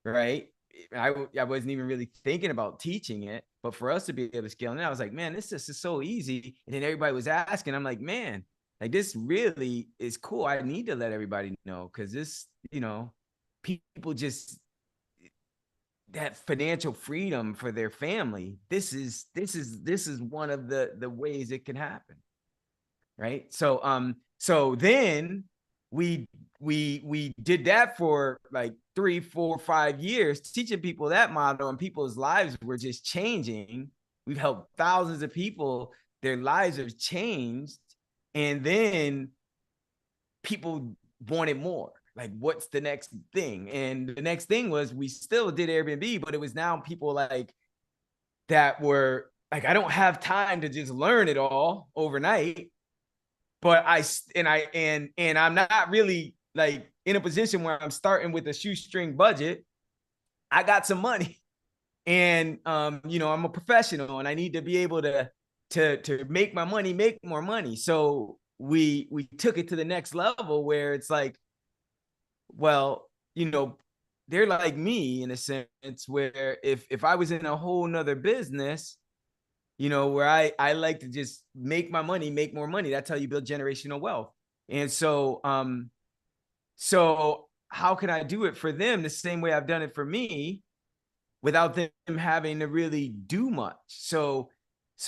[SPEAKER 4] right? I wasn't even really thinking about teaching it, but for us to be able to scale. And I was like, man, this is so easy. And then everybody was asking, I'm like, man, like this really is cool. I need to let everybody know, because this, you know, people just, that financial freedom for their family. This is one of the ways it can happen. Right. So then we did that for like 3, 4, 5 years, teaching people that model, and people's lives were just changing. We've helped thousands of people. Their lives have changed. And then people wanted more. Like, what's the next thing? And the next thing was we still did Airbnb, but it was now people like that were like, I don't have time to just learn it all overnight. But I'm not really like in a position where I'm starting with a shoestring budget. I got some money, and you know, I'm a professional, and I need to be able to make my money, make more money. So we took it to the next level where it's like, well, you know, they're like me in a sense where if I was in a whole nother business, you know, where I like to just make my money, make more money. That's how you build generational wealth. And so how can I do it for them the same way I've done it for me without them having to really do much? So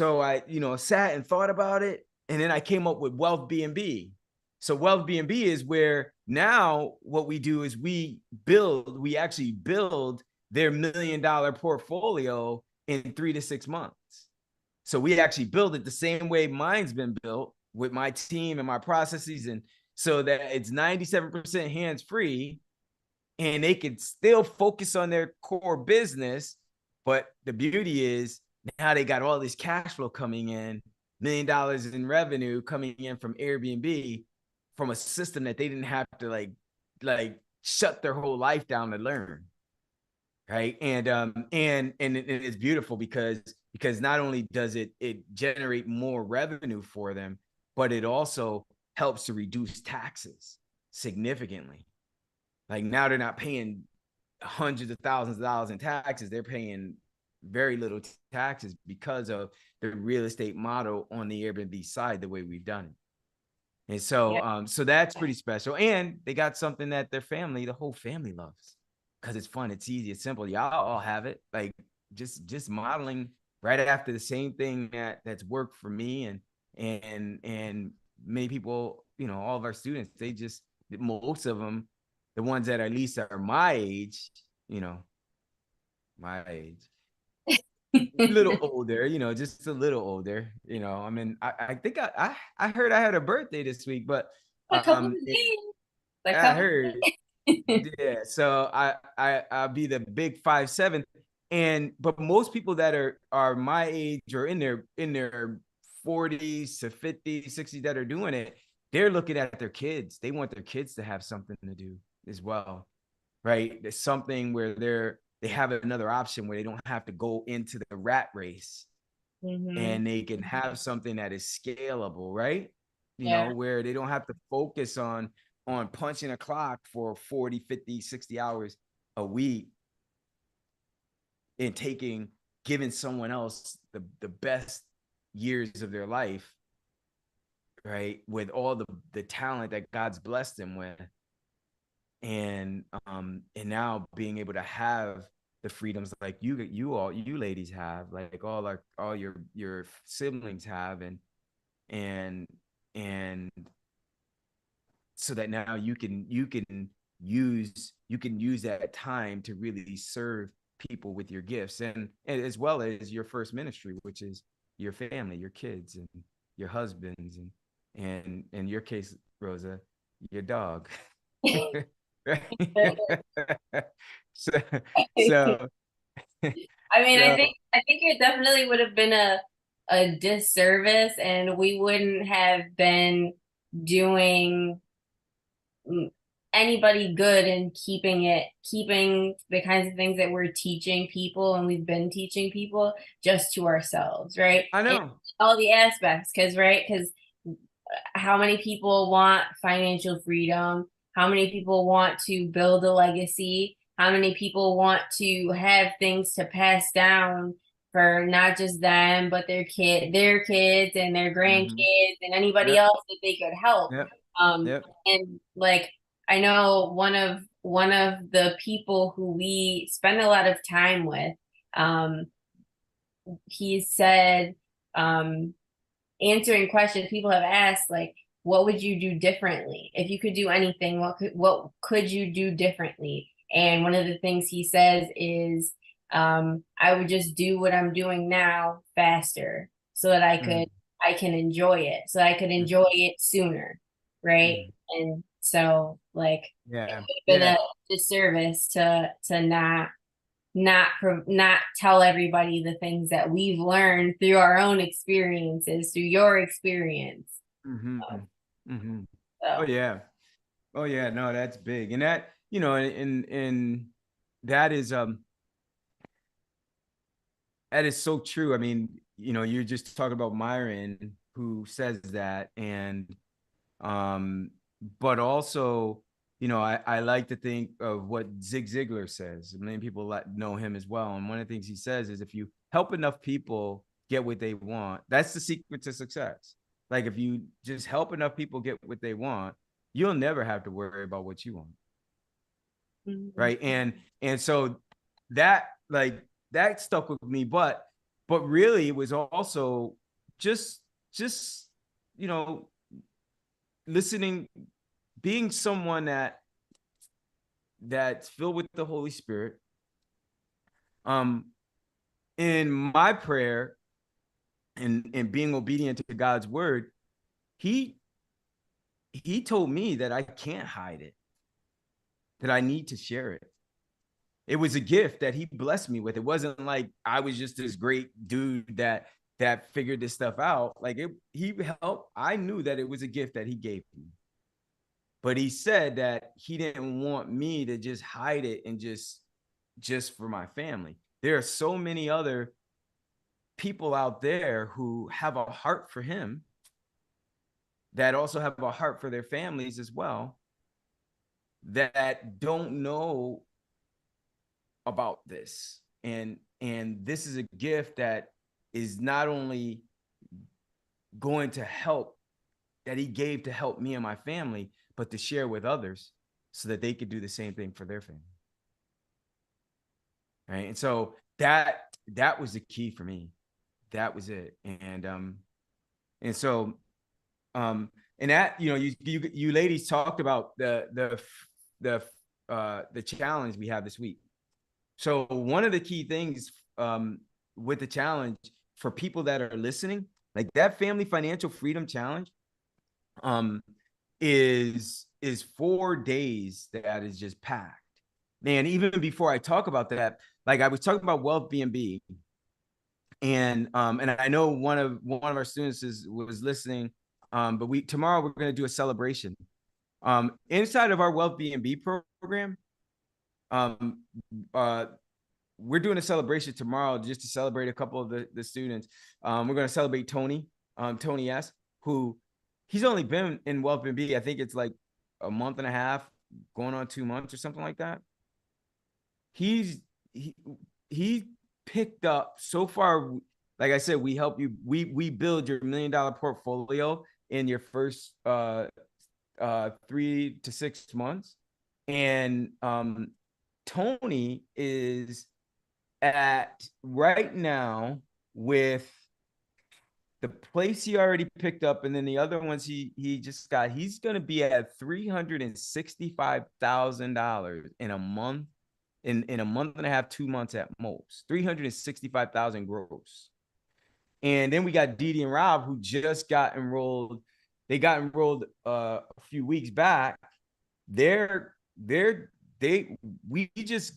[SPEAKER 4] I, you know, sat and thought about it, and then I came up with Wealth B&B. So Wealth B&B is where now what we do is we actually build their $1 million portfolio in 3 to 6 months. So we actually build it the same way mine's been built with my team and my processes, and so that it's 97% hands-free, and they can still focus on their core business. But the beauty is now they got all this cash flow coming in, $1 million in revenue coming in from Airbnb, from a system that they didn't have to like shut their whole life down to learn. Right. And it's beautiful because not only does it generate more revenue for them, but it also helps to reduce taxes significantly. Like now they're not paying hundreds of thousands of dollars in taxes. They're paying very little taxes because of the real estate model on the Airbnb side, the way we've done it. And so, so that's pretty special. And they got something that their family, the whole family loves, because it's fun, it's easy, it's simple. Y'all all have it. Like just modeling right after the same thing that's worked for me and many people, you know, all of our students, most of them, the ones that at least are my age, you know, a little older, you know, just a little older, you know. I mean, I think I heard I had a birthday this week, but
[SPEAKER 3] A couple of days.
[SPEAKER 4] I heard, yeah. So I'll be the big 5'7", but most people that are my age or in their 40s to 50s, 60s that are doing it, they're looking at their kids. They want their kids to have something to do as well, right? There's something where they have another option where they don't have to go into the rat race, and they can have something that is scalable, right? You know, where they don't have to focus on punching a clock for 40, 50, 60 hours a week and giving someone else the best years of their life, right? With all the talent that God's blessed them with. And now being able to have the freedoms like you ladies have, like all your siblings have, and so that now you can use that time to really serve people with your gifts, and as well as your first ministry, which is your family, your kids, and your husbands, and in your case, Rosa, your dog. so
[SPEAKER 3] I mean, I think it definitely would have been a disservice, and we wouldn't have been doing anybody good in keeping the kinds of things that we're teaching people and we've been teaching people just to ourselves, right?
[SPEAKER 4] I know.
[SPEAKER 3] And all the aspects, because how many people want financial freedom? How many people want to build a legacy? How many people want to have things to pass down for not just them, but their kids and their grandkids and anybody else that they could help? And like, I know one of the people who we spend a lot of time with, he said, answering questions people have asked, like, what would you do differently? If you could do anything, what could you do differently? And one of the things he says is, I would just do what I'm doing now faster so that I can enjoy it, so I could enjoy it sooner. Right. And so Like,
[SPEAKER 4] Yeah.
[SPEAKER 3] it would have been a disservice to not tell everybody the things that we've learned through our own experiences, through your experience.
[SPEAKER 4] Mm-hmm. Mm-hmm. Oh
[SPEAKER 3] So
[SPEAKER 4] yeah. Oh yeah. No, that's big. And that, you know, and that is so true. I mean, you know, you're just talking about Myron who says that, and but also, you know, I like to think of what Zig Ziglar says. Many people know him as well. And one of the things he says is if you help enough people get what they want, that's the secret to success. Like if you just help enough people get what they want, you'll never have to worry about what you want. Right. And so that that stuck with me, but really it was also just you know, listening, being someone that's filled with the Holy Spirit. In my prayer and being obedient to God's word, he told me that I can't hide it, that I need to share it. It was a gift that he blessed me with. It wasn't like I was just this great dude that figured this stuff out. Like he helped. I knew that it was a gift that he gave me. But he said that he didn't want me to just hide it and just for my family. There are so many other people out there who have a heart for him, that also have a heart for their families as well, that don't know about this. And this is a gift that is not only going to help, that he gave to help me and my family, but to share with others so that they could do the same thing for their family. Right. And so that was the key for me. That was it. And so and that, you know, you ladies talked about the challenge we have this week. So one of the key things with the challenge for people that are listening, like that Family Financial Freedom Challenge, is 4 days that is just packed. Man, even before I talk about that, like I was talking about Wealth B&B, and I know one of our students was listening, but tomorrow we're going to do a celebration inside of our Wealth B&B program. We're doing a celebration tomorrow just to celebrate a couple of the students. We're going to celebrate Tony S, who he's only been in Wealth B&B. I think it's like a month and a half, going on 2 months or something like that. He picked up so far. Like I said, we help you. We build your $1 million portfolio in your first 3 to 6 months. And Tony is at right now with the place he already picked up, and then the other ones he just got. He's going to be at $365,000 in a month, in a month and a half, 2 months at most. 365,000 gross. And then we got Didi and Rob, who just got enrolled. They got enrolled a few weeks back. We just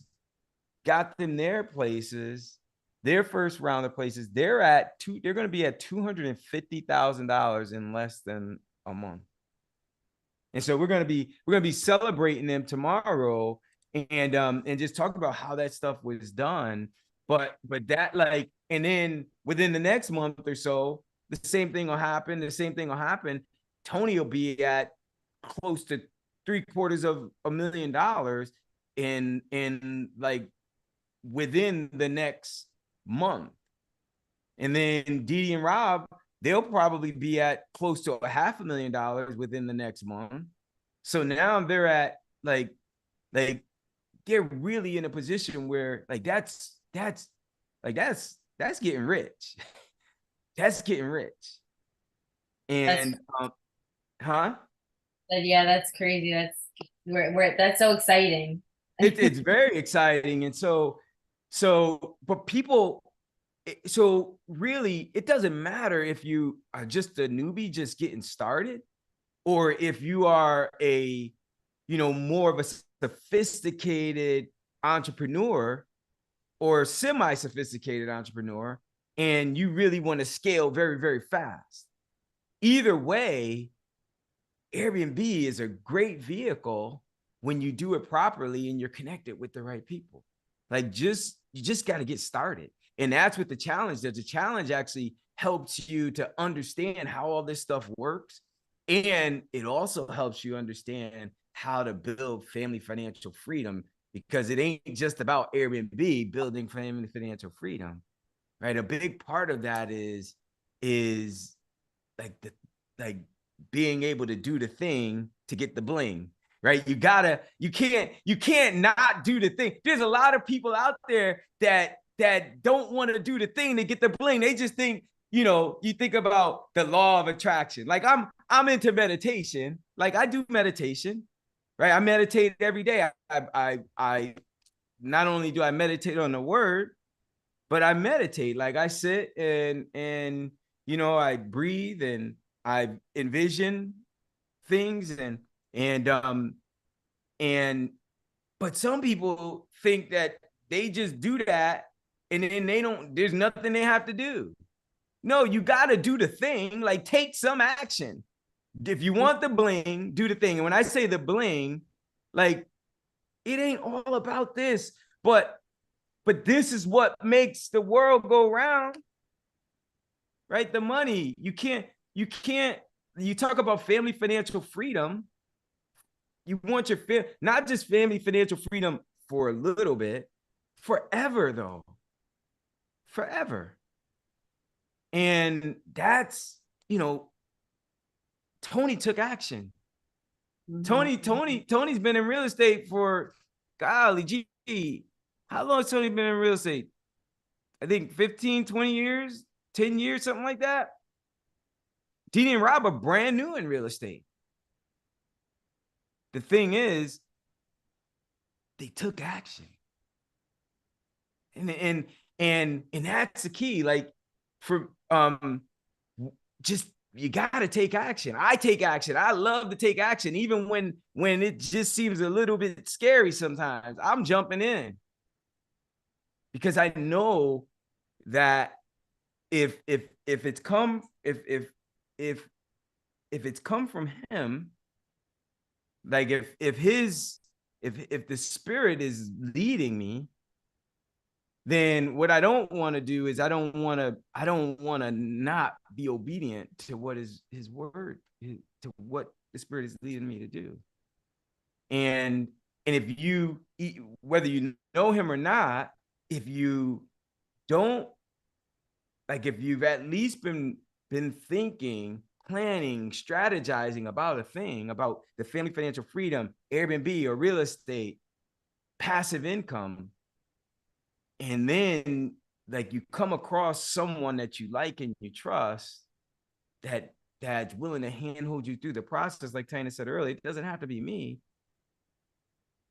[SPEAKER 4] got them their places, their first round of places. They're going to be at $250,000 in less than a month. And so we're going to be celebrating them tomorrow and just talk about how that stuff was done. But that, like, and then within the next month or so, the same thing will happen. Tony will be at close to $750,000 in like within the next month. And then Didi and Rob, they'll probably be at close to $500,000 within the next month. So now they're at like they're really in a position where like that's getting rich. That's getting rich. And
[SPEAKER 3] yeah, that's crazy. That's so exciting.
[SPEAKER 4] It's very exciting. And so but people, so really it doesn't matter if you are just a newbie just getting started, or if you are a more of a sophisticated entrepreneur or semi-sophisticated entrepreneur, and you really want to scale very, very fast. Either way, Airbnb is a great vehicle when you do it properly and you're connected with the right people. Like you just got to get started. And that's what the challenge does. The challenge actually helps you to understand how all this stuff works. And it also helps you understand how to build family financial freedom, because it ain't just about Airbnb building family financial freedom, right? A big part of that is like being able to do the thing to get the bling, right? You can't not do the thing. There's a lot of people out there that don't want to do the thing to get the bling. They just think, you think about the law of attraction. Like I'm into meditation. Like I do meditation, right? I meditate every day. I not only do I meditate on the word, but I meditate. Like I sit and I breathe and I envision things and but some people think that they just do that and then there's nothing they have to do. No, you got to do the thing, like take some action. If you want the bling, do the thing. And when I say the bling, like it ain't all about this, but this is what makes the world go round, right? The money. You talk about family financial freedom. You want your not just family financial freedom for a little bit, forever though. Forever. And that's, Tony took action. Tony's been in real estate for, golly gee, how long has Tony been in real estate? I think 15, 20 years, 10 years, something like that. Dini and Rob are brand new in real estate. The thing is, they took action. And that's the key. Like for just you gotta take action. I take action. I love to take action, even when it just seems a little bit scary sometimes. I'm jumping in because I know that if it's come from him, like if the spirit is leading me, then what I don't want to do is I don't want to not be obedient to what is his word, to what the spirit is leading me to do. And if you, whether you know him or not, if you don't, like if you've at least been thinking, planning, strategizing about a thing, about the family financial freedom, Airbnb or real estate, passive income, and then like you come across someone that you like and you trust that's willing to handhold you through the process, like Tina said earlier, it doesn't have to be me.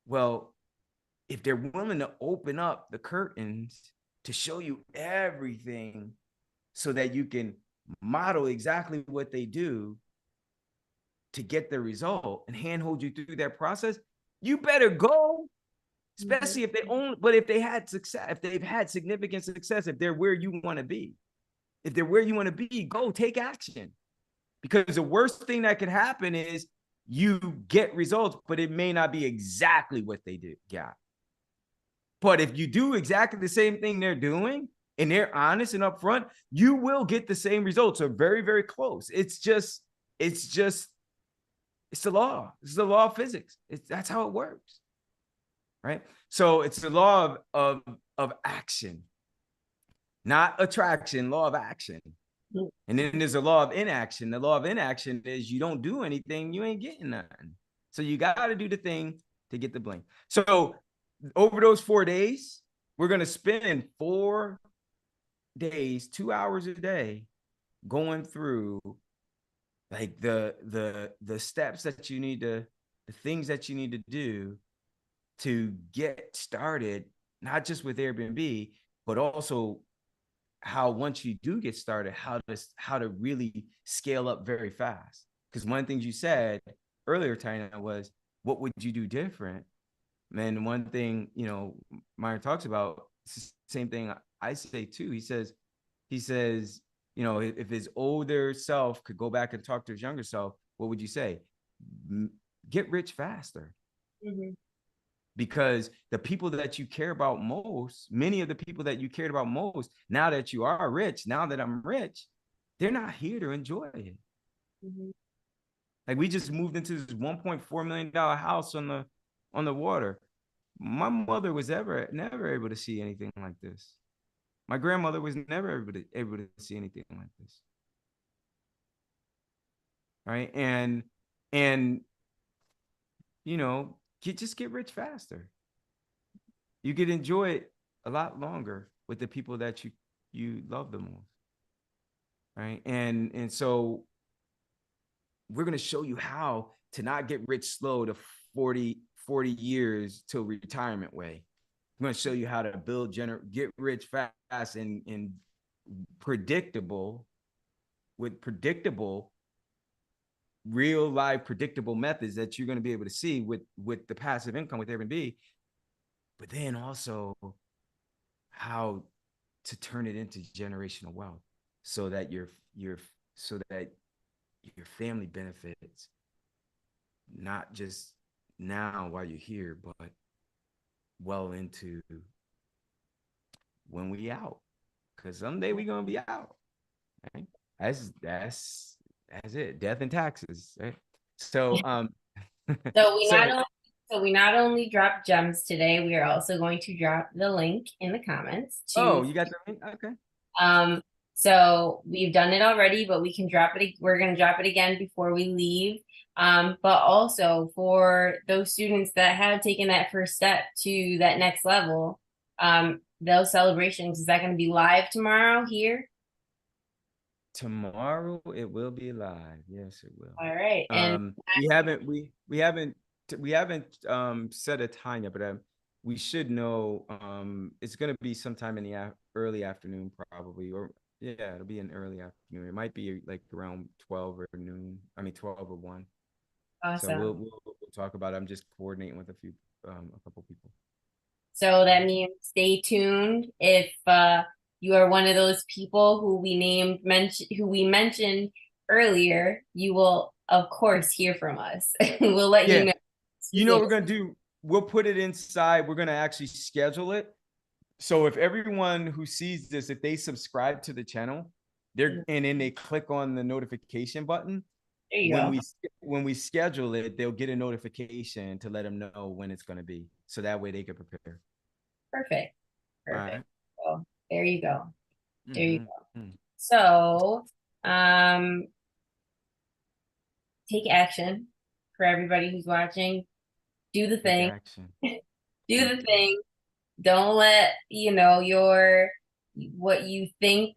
[SPEAKER 4] Well, if they're willing to open up the curtains to show you everything so that you can model exactly what they do to get the result and handhold you through that process, you better go. Especially if they've had success, if they've had significant success, if they're where you want to be. If they're where you want to be, go take action. Because the worst thing that could happen is you get results, but it may not be exactly what they got. But if you do exactly the same thing they're doing and they're honest and upfront, you will get the same results or very, very close. It's the law. It's the law of physics. That's how it works. Right? So it's the law of action, not attraction, law of action. And then there's a law of inaction. The law of inaction is you don't do anything, you ain't getting nothing. So you got to do the thing to get the bling. So over those 4 days, we're going to spend 4 days, 2 hours a day going through like the steps that you need to, the things that you need to do to get started, not just with Airbnb, but also how once you do get started, how to really scale up very fast. Because one of the things you said earlier, Tina, was what would you do different? Man, one thing, you know, Myron talks about, same thing I say too. He says, you know, if his older self could go back and talk to his younger self, what would you say? Get rich faster.
[SPEAKER 3] Mhm.
[SPEAKER 4] Because the people that you care about most, many of the people that you cared about most, now that you are rich, now that I'm rich, they're not here to enjoy it.
[SPEAKER 3] Mhm.
[SPEAKER 4] Like we just moved into this $1.4 million house on the water. My mother was never able to see anything like this. My grandmother was never able to see anything like this. Right. And you know, just get rich faster. You could enjoy it a lot longer with the people that you love the most. Right. And so we're going to show you how to not get rich slow to 40 years till retirement way. I'm going to show you how to get rich fast and predictable with predictable real life predictable methods that you're going to be able to see with the passive income with Airbnb, but then also how to turn it into generational wealth so that your family benefits not just now while you're here, but well into when we out, because someday we're gonna be out. Right? That's it. Death and taxes. Right? So
[SPEAKER 3] So we not
[SPEAKER 4] so
[SPEAKER 3] only drop gems today, we are also going to drop the link in the comments to
[SPEAKER 4] you got the link? Okay.
[SPEAKER 3] So we've done it already, but we can drop it. We're going to drop it again before we leave. But also for those students that have taken that first step to that next level, those celebrations, is that going to be live tomorrow here?
[SPEAKER 4] Tomorrow it will be live. Yes, it will.
[SPEAKER 3] All right. And
[SPEAKER 4] we haven't set a time yet, but we should know. It's gonna be sometime in the early afternoon, probably, or yeah, it'll be in early afternoon. It might be like around 12 or noon. I mean 12 or 1. So
[SPEAKER 3] awesome.
[SPEAKER 4] we'll talk about it. I'm just coordinating with a couple people.
[SPEAKER 3] So that means stay tuned. If you are one of those people who we mentioned earlier, you will of course hear from us. We'll let you know.
[SPEAKER 4] You know what we're gonna do? We'll put it inside. We're gonna actually schedule it. So if everyone who sees this, if they subscribe to the channel, and then they click on the notification button,
[SPEAKER 3] There you go.
[SPEAKER 4] when we schedule it, they'll get a notification to let them know when it's gonna be. So that way they can prepare.
[SPEAKER 3] Perfect.
[SPEAKER 4] All right.
[SPEAKER 3] So there you go. There you go.
[SPEAKER 4] Mhm.
[SPEAKER 3] So take action for everybody who's watching. Do the
[SPEAKER 4] Take
[SPEAKER 3] thing.
[SPEAKER 4] action.
[SPEAKER 3] Do the thing. Don't let, what you think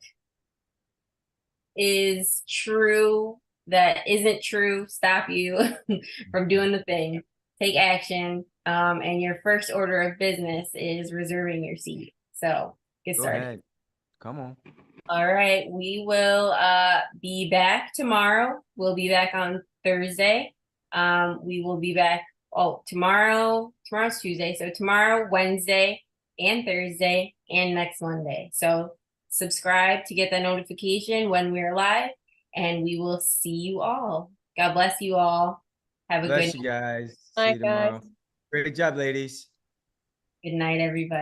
[SPEAKER 3] is true that isn't true stop you from doing the thing. Take action. And your first order of business is reserving your seat. So get
[SPEAKER 4] Go
[SPEAKER 3] started.
[SPEAKER 4] ahead. Come on.
[SPEAKER 3] All right. We will be back tomorrow. We'll be back on Thursday. We will be back tomorrow's Tuesday. So tomorrow, Wednesday, and Thursday, and next Monday. So subscribe to get that notification when we're live, and we will see you all. God bless you all. Have a
[SPEAKER 4] Bless
[SPEAKER 3] good
[SPEAKER 4] you guys.
[SPEAKER 2] Bye,
[SPEAKER 4] See you tomorrow.
[SPEAKER 2] guys.
[SPEAKER 4] Great job, ladies.
[SPEAKER 3] night, everybody.